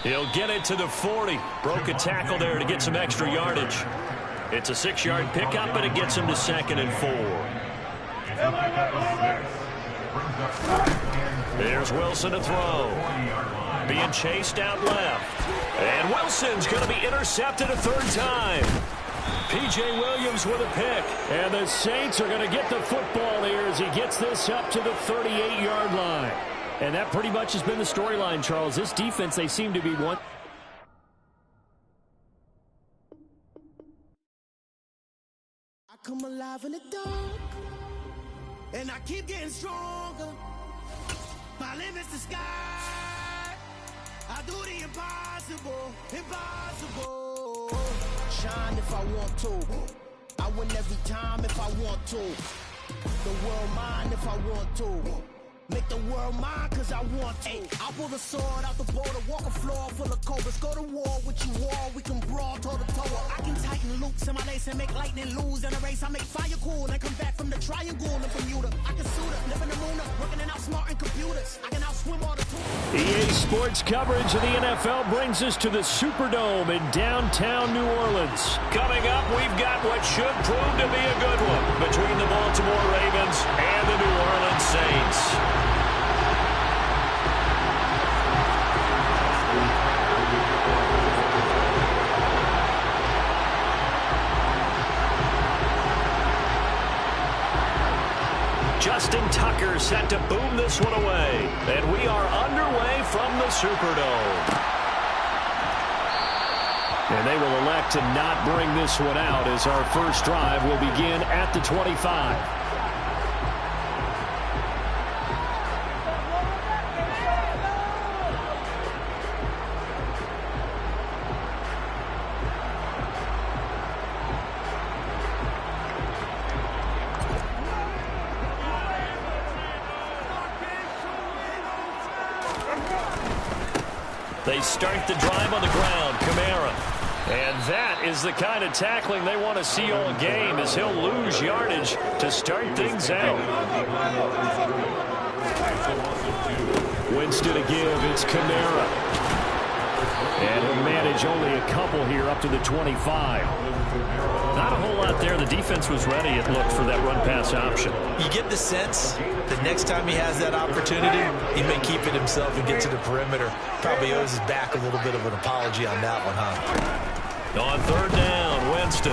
He'll get it to the 40. Broke a tackle there to get some extra yardage. It's a 6-yard pickup, and it gets him to 2nd and 4. There's Wilson to throw. Being chased out left. And Wilson's going to be intercepted a 3rd time. P.J. Williams with a pick. And the Saints are going to get the football here as he gets this up to the 38-yard line. And that pretty much has been the storyline, Charles. This defense, they seem to be one. I come alive in the dark, and I keep getting stronger. My limit's the sky. I do the impossible, impossible. Shine if I want to. I win every time if I want to. The world mine if I want to. Make the world mine cause I want to. I pull the sword out the border, walk a floor full of cobras. Go to war with you all, we can brawl toe to toe. I can tighten loops in my lace and make lightning lose in a race. I make fire cool and come back from the triangle and Bermuda. I can suit up, live in the moon, working and outsmarting computers. I can outswim all the tools. EA Sports coverage of the NFL brings us to the Superdome in downtown New Orleans. Coming up, we've got what should prove to be a good one between the Baltimore Ravens and the New Orleans Saints. Justin Tucker set to boom this one away. And we are underway from the Superdome. And they will elect to not bring this one out as our first drive will begin at the 25. They start the drive on the ground. Kamara And that is the kind of tackling they want to see all game, as he'll lose yardage to start things out. Winston to give. It's Kamara. And he'll manage only a couple here up to the 25. Not a whole lot there. The defense was ready, it looked, for that run-pass option. You get the sense that next time he has that opportunity, he may keep it himself and get to the perimeter. Probably owes his back a little bit of an apology on that one, huh? On third down, Winston.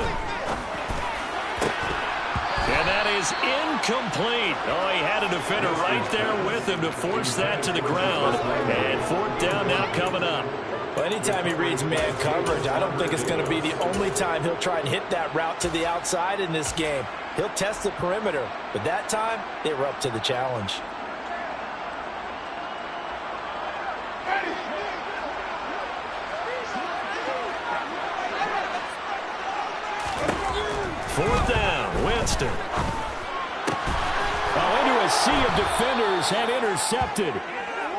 And that is incomplete. Oh, he had a defender right there with him to force that to the ground. And fourth down now coming up. Well, anytime he reads man coverage, I don't think it's going to be the only time he'll try and hit that route to the outside in this game. He'll test the perimeter, but that time, they were up to the challenge. Fourth down, Winston. Into a sea of defenders and intercepted.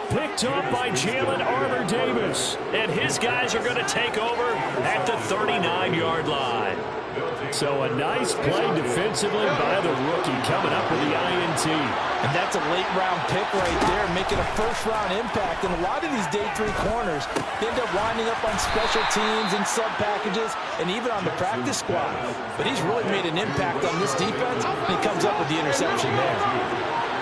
Picked up by Jalen Armour-Davis. And his guys are going to take over at the 39-yard line. So a nice play defensively by the rookie, coming up with the INT. And that's a late-round pick right there, making a first-round impact. And a lot of these day 3 corners, they end up winding up on special teams and sub-packages and even on the practice squad. But he's really made an impact on this defense, and he comes up with the interception there.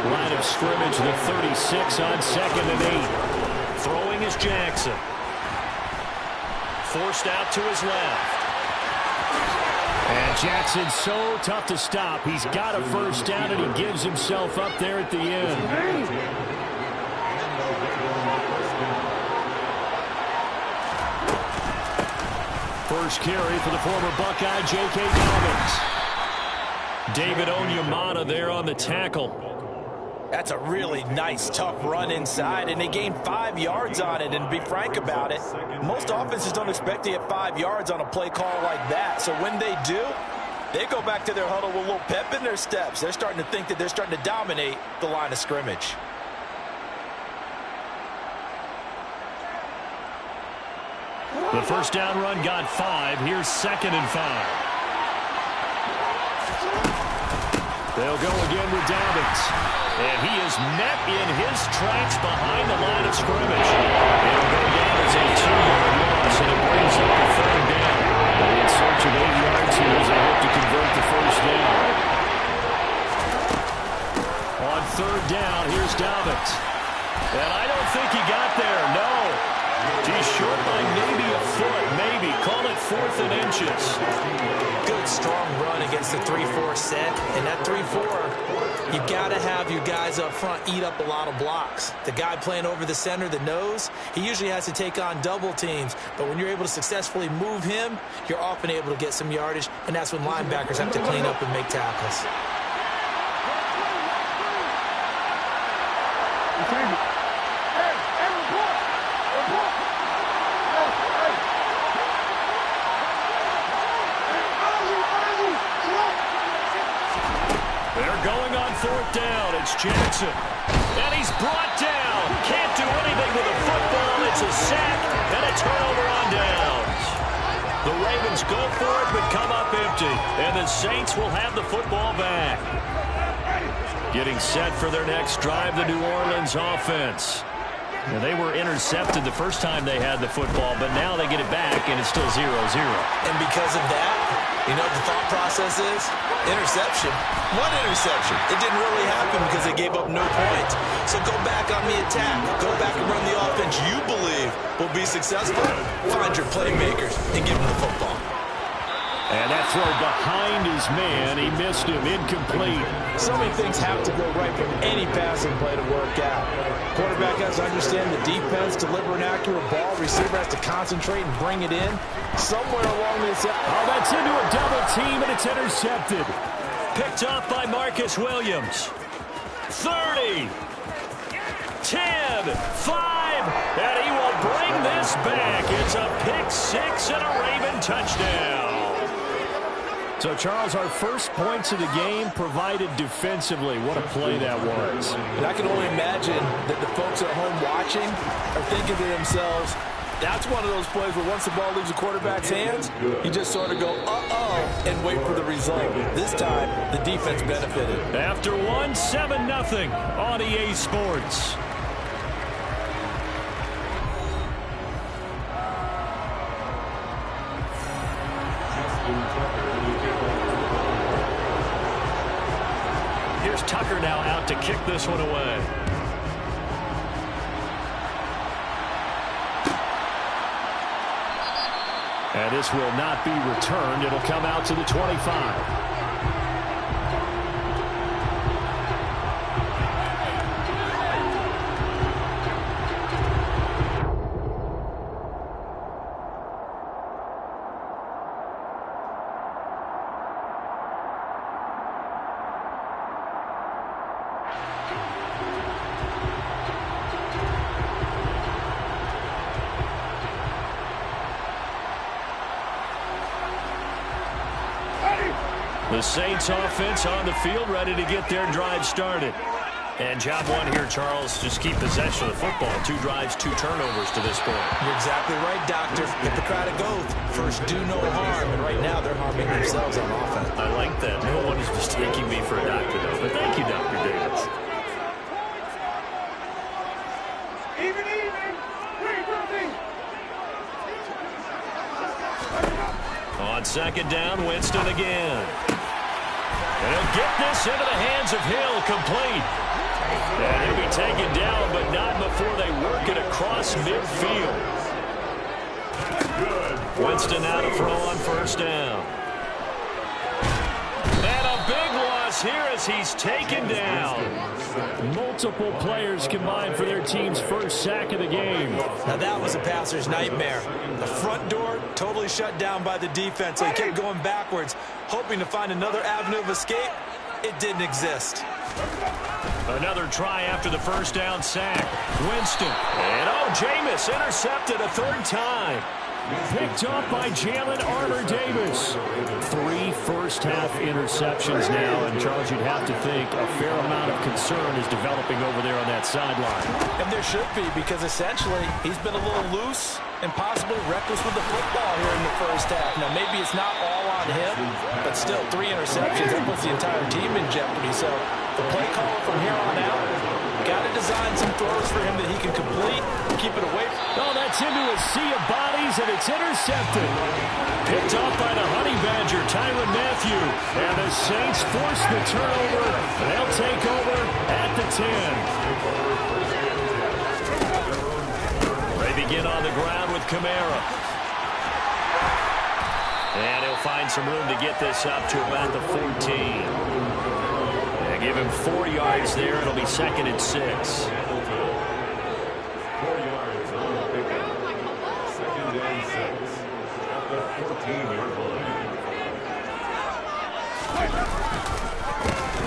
Line of scrimmage, the 36 on 2nd and 8. Throwing is Jackson. Forced out to his left. And Jackson's so tough to stop. He's got a first down, and he gives himself up there at the end. First carry for the former Buckeye, J.K. Dobbins. David Onyemata there on the tackle. That's a really nice, tough run inside, and they gained 5 yards on it. And to be frank about it, most offenses don't expect to get 5 yards on a play call like that. So when they do, they go back to their huddle with a little pep in their steps. They're starting to think that they're starting to dominate the line of scrimmage. The first down run got 5. Here's 2nd and 5. They'll go again with Dobbins. And he is met in his tracks behind the line of scrimmage. It'll go down as a 2-yard loss, and it brings up the 3rd down. In search of 8 yards here as they hope to convert the first down. On 3rd down, here's Dobbins. And I don't think he got there, no. He's short by maybe a foot, maybe. Call it 4th and inches. Good, strong run against the 3-4 set. And that 3-4, you've got to have your guys up front eat up a lot of blocks. The guy playing over the center, the nose, he usually has to take on double teams. But when you're able to successfully move him, you're often able to get some yardage. And that's when linebackers have to clean up and make tackles. Going on 4th down, it's Jackson. And he's brought down. Can't do anything with the football. It's a sack and a turnover on downs. The Ravens go for it but come up empty. And the Saints will have the football back. Getting set for their next drive, the New Orleans offense. And they were intercepted the first time they had the football, but now they get it back, and it's still 0-0. And because of that, you know what the thought process is? Interception. One interception. It didn't really happen because they gave up no points. So go back on the attack. Go back and run the offense you believe will be successful. Find your playmakers and give them the football. And that throw behind his man. He missed him. Incomplete. So many things have to go right for any passing play to work out. Quarterback has to understand the defense, deliver an accurate ball. Receiver has to concentrate and bring it in. Somewhere along this... Oh, that's into a double team, and it's intercepted. Picked up by Marcus Williams. 30, 10, 5, and he will bring this back. It's a pick 6 and a Raven touchdown. So, Charles, our first points of the game provided defensively. What a play that was. And I can only imagine that the folks at home watching are thinking to themselves, That's one of those plays where once the ball leaves the quarterback's hands, you just sort of go, uh-oh, and wait for the result. This time, the defense benefited. After 7-0 on EA Sports. Here's Tucker now out to kick this one away. And this will not be returned. It'll come out to the 25. The Saints offense on the field, ready to get their drive started. And job one here, Charles, just keep possession of the football. 2 drives, 2 turnovers to this point. You're exactly right, Doctor. Hippocratic oath. First, do no harm. And right now, they're harming themselves on offense. I like that. No one is mistaking me for a doctor, though. But thank you, Dr. Davis. On second down, Winston again. And he'll get this into the hands of Hill, complete. And he'll be taken down, but not before they work it across midfield. Winston now to throw on first down. And a big loss here as he's taken down. Multiple players combined for their team's first sack of the game. Now that was a passer's nightmare. The front door totally shut down by the defense. So he kept going backwards, hoping to find another avenue of escape. It didn't exist. Another try after the first down sack. Winston. And Jameis intercepted a 3rd time. Picked up by Jalen Armour-Davis. 3 first-half interceptions now, and Charles, you'd have to think a fair amount of concern is developing over there on that sideline. And there should be, because essentially he's been a little loose and possibly reckless with the football here in the first half. Now, maybe it's not all on him, but still 3 interceptions. That puts the entire team in jeopardy. So the play caller from here on out, got to design some throws for him that he can complete, keep it away. Oh, that's into a sea of bodies, and it's intercepted. Picked off by the Honey Badger, Tyrann Mathieu. And the Saints force the turnover. They'll take over at the 10. They begin on the ground with Kamara. And he'll find some room to get this up to about the 14. And give him 4 yards there. It'll be 2nd and 6.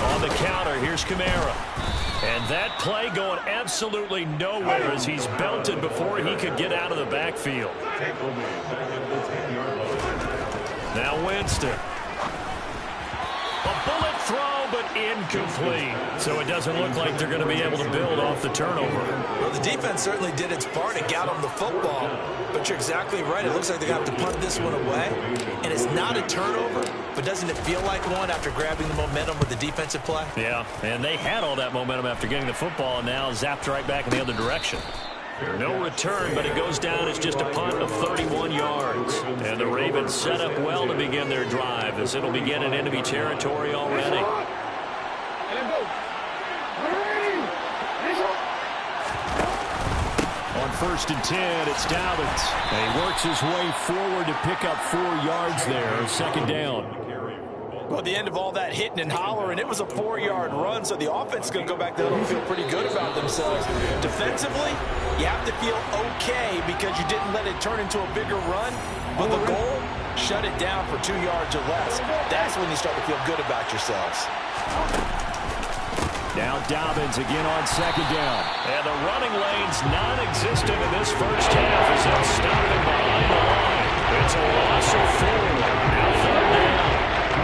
On the counter, here's Kamara. And that play going absolutely nowhere as he's belted before he could get out of the backfield. Now Winston. A bullet throw, but incomplete. So it doesn't look like they're going to be able to build off the turnover. Well, the defense certainly did its part and got him the football. But you're exactly right. It looks like they're going to have to punt this one away. And it's not a turnover, but doesn't it feel like one after grabbing the momentum with the defensive play? Yeah, and they had all that momentum after getting the football and now zapped right back in the other direction. No return, but it goes down as just a punt of 31 yards. And the Ravens set up well to begin their drive as it'll begin in enemy territory already. On 1st and 10, it's Dobbins. And he works his way forward to pick up 4 yards there. 2nd down. Well, at the end of all that hitting and hollering, it was a 4-yard run, so the offense is going to go back there and feel pretty good about themselves. Defensively, you have to feel okay because you didn't let it turn into a bigger run. But the goal, shut it down for 2 yards or less. That's when you start to feel good about yourselves. Now Dobbins again on 2nd down. And the running lane's non-existent in this first half as they'll stop him behind the line. It's a loss of 4. Now 3rd down.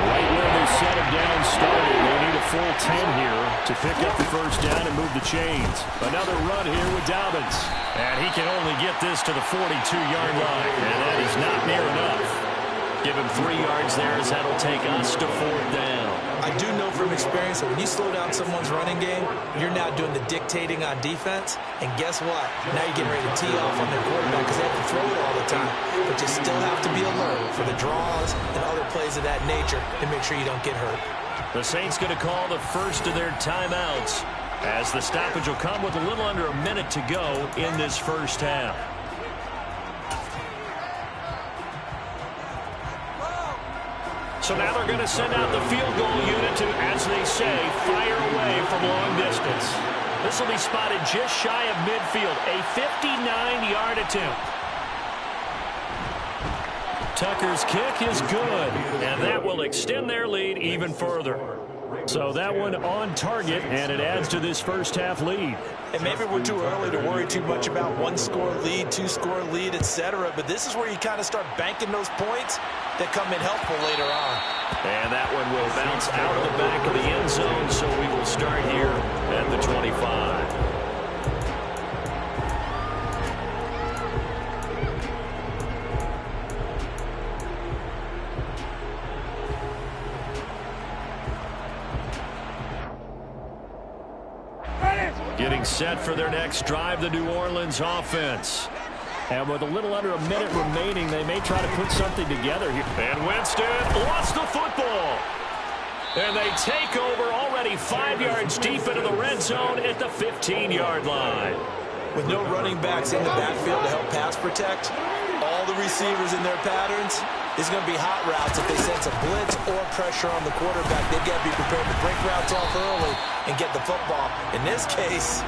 Right where they set him down started. They need a full 10 here. to pick up the first down and move the chains. Another run here with Dobbins. And he can only get this to the 42-yard line. And that is not near enough. Give him 3 yards there as that'll take us to 4th down. I do know from experience that when you slow down someone's running game, you're now doing the dictating on defense. And guess what? Now you're getting ready to tee off on their quarterback because they have to throw it all the time. But you still have to be alert for the draws and other plays of that nature to make sure you don't get hurt. The Saints going to call the first of their timeouts as the stoppage will come with a little under a minute to go in this first half. So now they're going to send out the field goal unit to, as they say, fire away from long distance. This will be spotted just shy of midfield, a 59-yard attempt. Tucker's kick is good, and that will extend their lead even further. So that one on target, and it adds to this first half lead. And maybe we're too early to worry too much about 1-score lead, 2-score lead, etc. But this is where you kind of start banking those points that come in helpful later on. And that one will bounce out of the back of the end zone, so we will start here at the 25. Getting set for their next drive, the New Orleans offense. And with a little under a minute remaining, they may try to put something together here. And Winston lost the football. And they take over already 5 yards deep into the red zone at the 15-yard line. With no running backs in the backfield to help pass protect, all the receivers in their patterns, it's going to be hot routes if they sense a blitz or pressure on the quarterback. They've got to be prepared to break routes off early and get the football. In this case,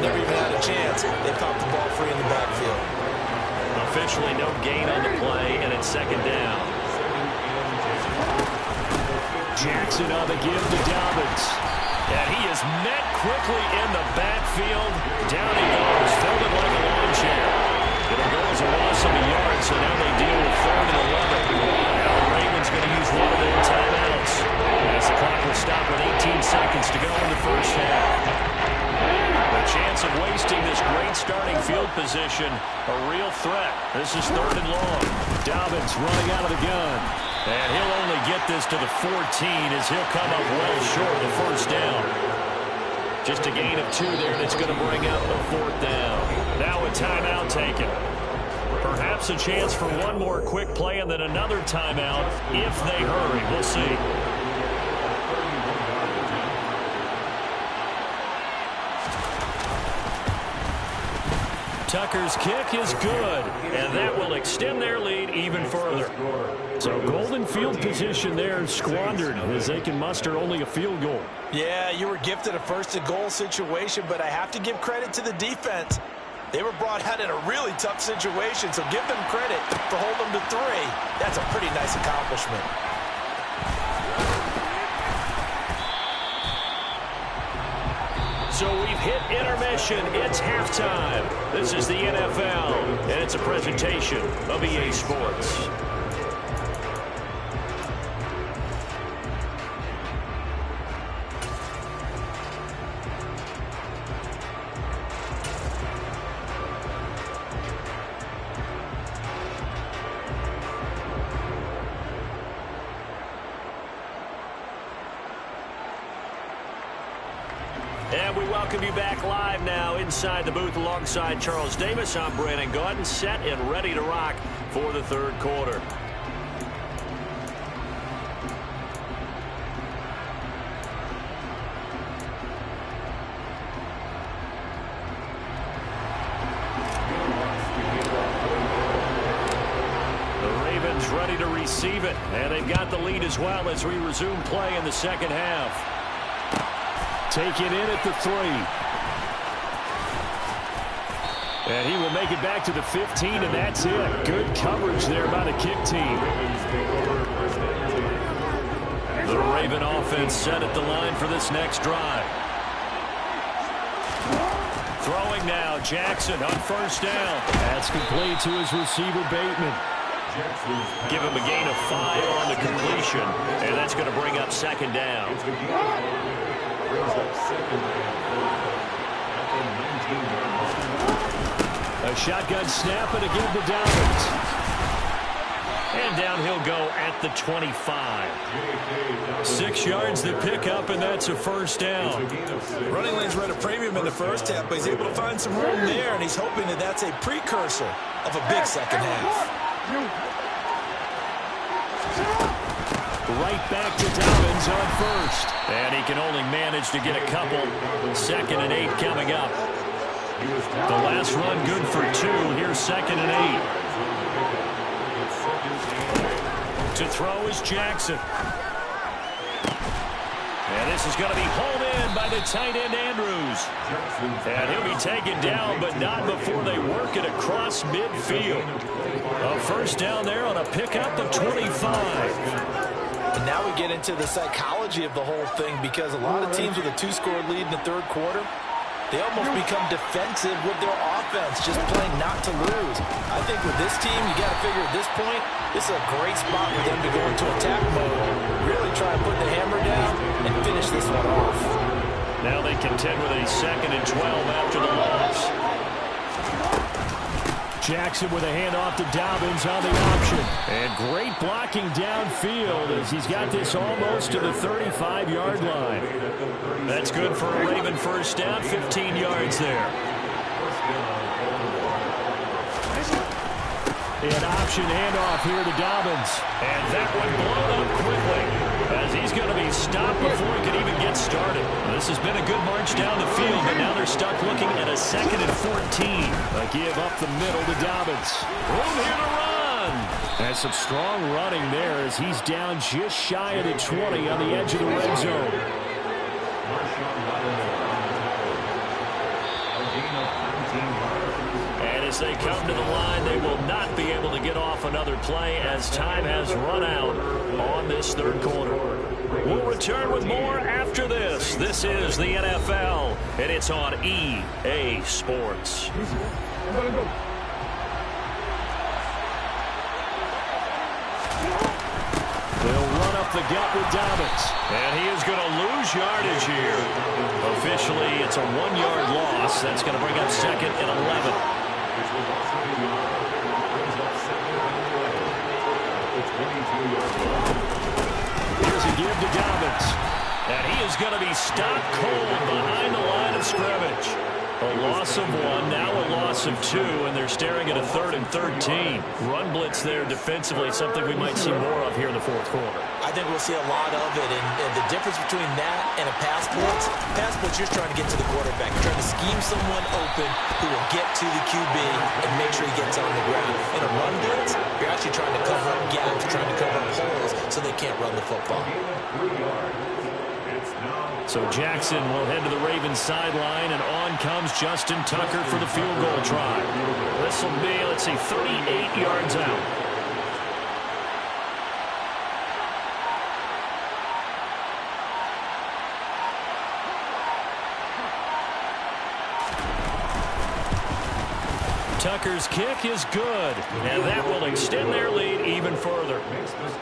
never even had a chance. They popped the ball free in the backfield. Officially no gain on the play, and it's 2nd down. Jackson on the give to Dobbins. And he is met quickly in the backfield. Down he goes, folded like a lawn chair. It'll go as a loss of a yard, so now they deal with 3rd and 11. Now the Ravens going to use one of their timeouts as the clock will stop with 18 seconds to go in the first half. The chance of wasting this great starting field position, a real threat. This is 3rd and long. Dobbins running out of the gun. And he'll only get this to the 14 as he'll come up well short of the first down. Just a gain of 2 there, and it's going to bring up the 4th down. Now a timeout taken. Perhaps a chance for one more quick play and then another timeout if they hurry. We'll see. Tucker's kick is good, and that will extend their lead even further. So golden field position there squandered as they can muster only a field goal. Yeah, you were gifted a first-and-goal situation, but I have to give credit to the defense. They were brought out in a really tough situation, so give them credit for holding them to 3. That's a pretty nice accomplishment. So we've hit intermission. It's halftime. This is the NFL, and it's a presentation of EA Sports. And we welcome you back live now inside the booth alongside Charles Davis. I'm Brandon Gaudin, set and ready to rock for the 3rd quarter. The Ravens ready to receive it, and they've got the lead as well as we resume play in the second half. Taken in at the 3. And he will make it back to the 15, and that's it. Good coverage there by the kick team. The Raven offense set at the line for this next drive. Throwing now, Jackson on 1st down. That's complete to his receiver, Bateman. Give him a gain of 5 on the completion, and that's going to bring up 2nd down. A shotgun snap and a give to Dobbins. And down he'll go at the 25. 6 yards to pick up, and that's a first down. Running lanes were at a premium in the first half, but he's able to find some room there, and he's hoping that that's a precursor of a big second half. Right back to Dobbins on first. And he can only manage to get a couple. 2nd and 8 coming up. The last run good for 2. Here's 2nd and 8. To throw is Jackson. And this is going to be hauled in by the tight end Andrews. And he'll be taken down, but not before they work it across midfield. A first down there on a pickup of 25. And now we get into the psychology of the whole thing, because a lot of teams with a 2-score lead in the third quarter, they almost become defensive with their offense, just playing not to lose. I think with this team, you got to figure at this point, this is a great spot for them to go into attack mode, really try and put the hammer down and finish this one off. Now they contend with a 2nd and 12 after the loss. Jackson with a handoff to Dobbins on the option. And great blocking downfield as he's got this almost to the 35-yard line. That's good for a Raven first down, 15 yards there. An option handoff here to Dobbins. And that one blown up quickly as he's going to be stopped before he can even get started. This has been a good march down the field, but now they're stuck looking at a 2nd and 14. A give up the middle to Dobbins. Room here to run. And some strong running there as he's down just shy of the 20 on the edge of the red zone. As they come to the line, they will not be able to get off another play as time has run out on this third quarter. We'll return with more after this. This is the NFL, and it's on EA Sports. They'll run up the gut with Dobbins. And he is going to lose yardage here. Officially, it's a 1-yard loss. That's going to bring up 2nd and 11. Here's a give to Dobbins. And he is going to be stopped cold behind the line of scrimmage. A loss of 1, now a loss of 2, and they're staring at a 3rd and 13. Run blitz there defensively, something we might see more of here in the fourth quarter. I think we'll see a lot of it, and the difference between that and a pass blitz, you're trying to get to the quarterback. You're trying to scheme someone open who will get to the QB and make sure he gets on the ground. In a run blitz, you're actually trying to cover up gaps, trying to cover up holes so they can't run the football. So Jackson will head to the Ravens sideline, and on comes Justin Tucker for the field goal try. This will be, let's see, 38 yards out. Tucker's kick is good, and that will extend their lead even further.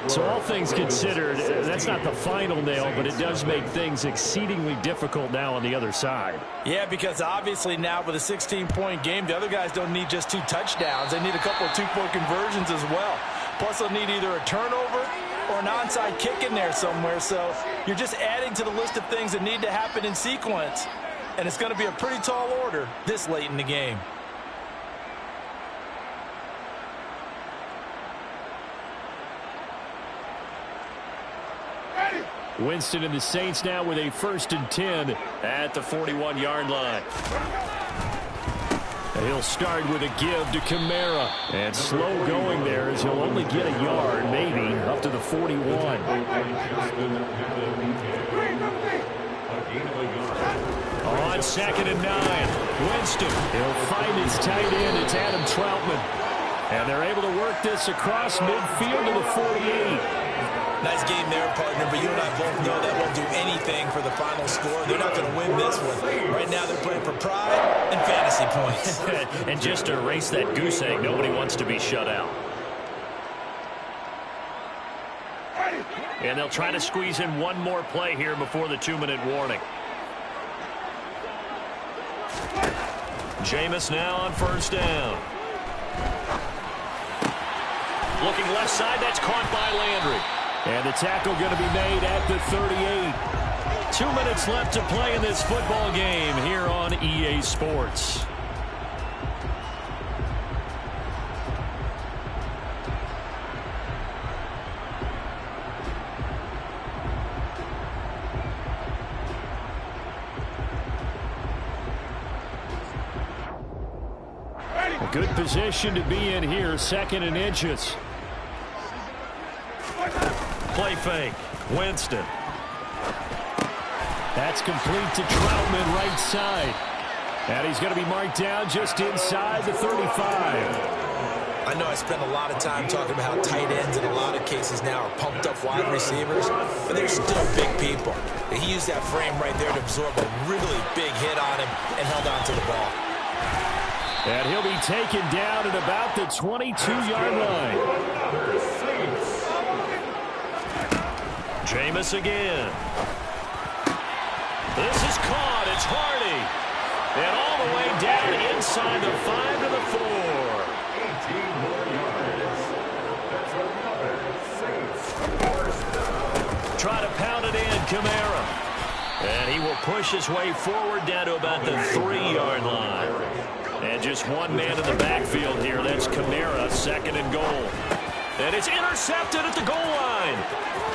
So all things considered, that's not the final nail, but it does make things exceedingly difficult now on the other side. Yeah, because obviously now with a 16-point game, the other guys don't need just 2 touchdowns. They need a couple of 2-point conversions as well. Plus, they'll need either a turnover or an onside kick in there somewhere. So you're just adding to the list of things that need to happen in sequence. And it's going to be a pretty tall order this late in the game. Winston and the Saints now with a 1st and 10 at the 41-yard line. And he'll start with a give to Kamara. And slow going there as he'll only get a yard, maybe, up to the 41. On 2nd and 9, Winston. He'll find his tight end. It's Adam Troutman. And they're able to work this across midfield to the 48. Nice game there, partner, but you and I both know that won't do anything for the final score. They're not going to win this one. Right now they're playing for pride and fantasy points. And just to erase that goose egg, nobody wants to be shut out. And they'll try to squeeze in one more play here before the 2-minute warning. Jameis now on first down. Looking left side, that's caught by Landry. And the tackle going to be made at the 38. 2 minutes left to play in this football game here on EA Sports. A good position to be in here, 2nd and inches. Play fake. Winston. That's complete to Troutman, right side. And he's going to be marked down just inside the 35. I know I spent a lot of time talking about how tight ends in a lot of cases now are pumped up wide receivers, but they're still big people. He used that frame right there to absorb a really big hit on him and held on to the ball. And he'll be taken down at about the 22-yard line. Jameis again. This is caught. It's Hardy. And all the way down inside the 5 to the 4. Try to pound it in, Kamara. And he will push his way forward down to about the 3-yard line. And just one man in the backfield here. That's Kamara, 2nd and goal. And it's intercepted at the goal line.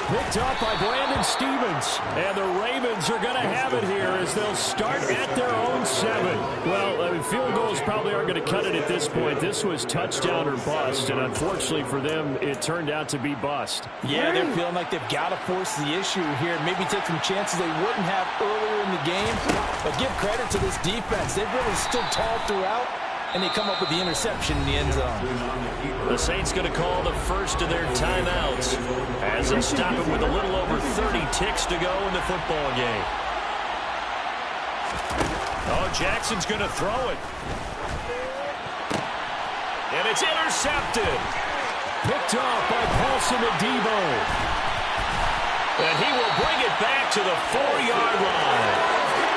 Picked up by Brandon Stevens. And the Ravens are going to have it here as they'll start at their own 7. Well, field goals probably aren't going to cut it at this point. This was touchdown or bust, and unfortunately for them, it turned out to be bust. Yeah, they're feeling like they've got to force the issue here. Maybe take some chances they wouldn't have earlier in the game. But give credit to this defense. They've really stood tall throughout, and they come up with the interception in the end zone. The Saints going to call the first of their timeouts as they stop it with a little over 30 ticks to go in the football game. Oh, Jackson's going to throw it. And it's intercepted. Picked off by Paulson Adebo. And he will bring it back to the 4-yard line.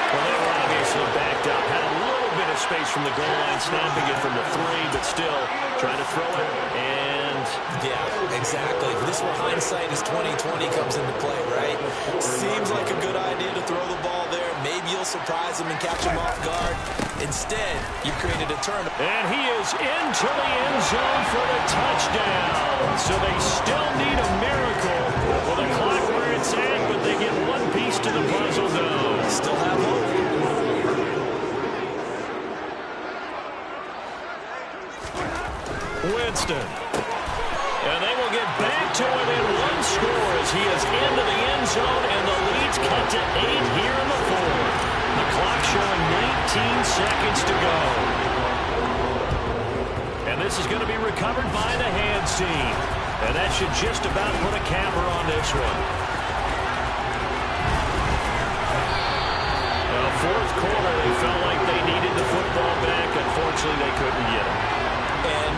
Well, they were obviously backed up. Had a little bit of space from the goal line, snapping it from the 3, but still trying to throw it. And yeah, exactly. This is where hindsight is 20/20 comes into play, right? Seems like a good idea to throw the ball there. Maybe you'll surprise him and catch him off guard. Instead, you created a turnover. And he is into the end zone for the touchdown. So they still need a miracle with the clock where it's at, but they get one piece to the puzzle, though. Still have hope. Winston. And they will get back to within 1 score as he is into the end zone, and the lead's cut to 8 here in the 4th. The clock showing 19 seconds to go. And this is going to be recovered by the hands team. And that should just about put a capper on this one. Now, 4th quarter, they felt like they needed the football back. Unfortunately, they couldn't get it. And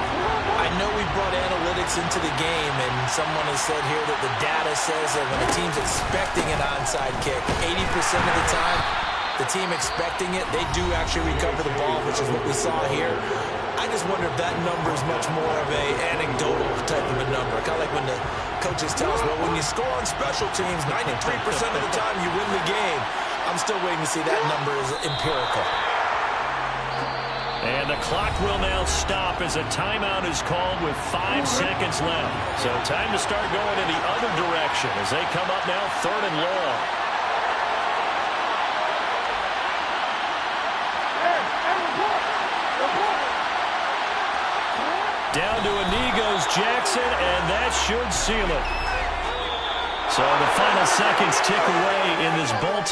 I know we brought analytics into the game, and someone has said here that the data says that when a team's expecting an onside kick, 80% of the time, the team expecting it, they do actually recover the ball, which is what we saw here. I just wonder if that number is much more of a anecdotal type of a number. Kind of like when the coaches tell us, well, when you score on special teams, 93% of the time you win the game. I'm still waiting to see that number is empirical. And the clock will now stop as a timeout is called with 5 seconds left. So time to start going in the other direction as they come up now 3rd and long. Down to a knee goes Jackson, and that should seal it. So the final seconds tick away in this Baltimore.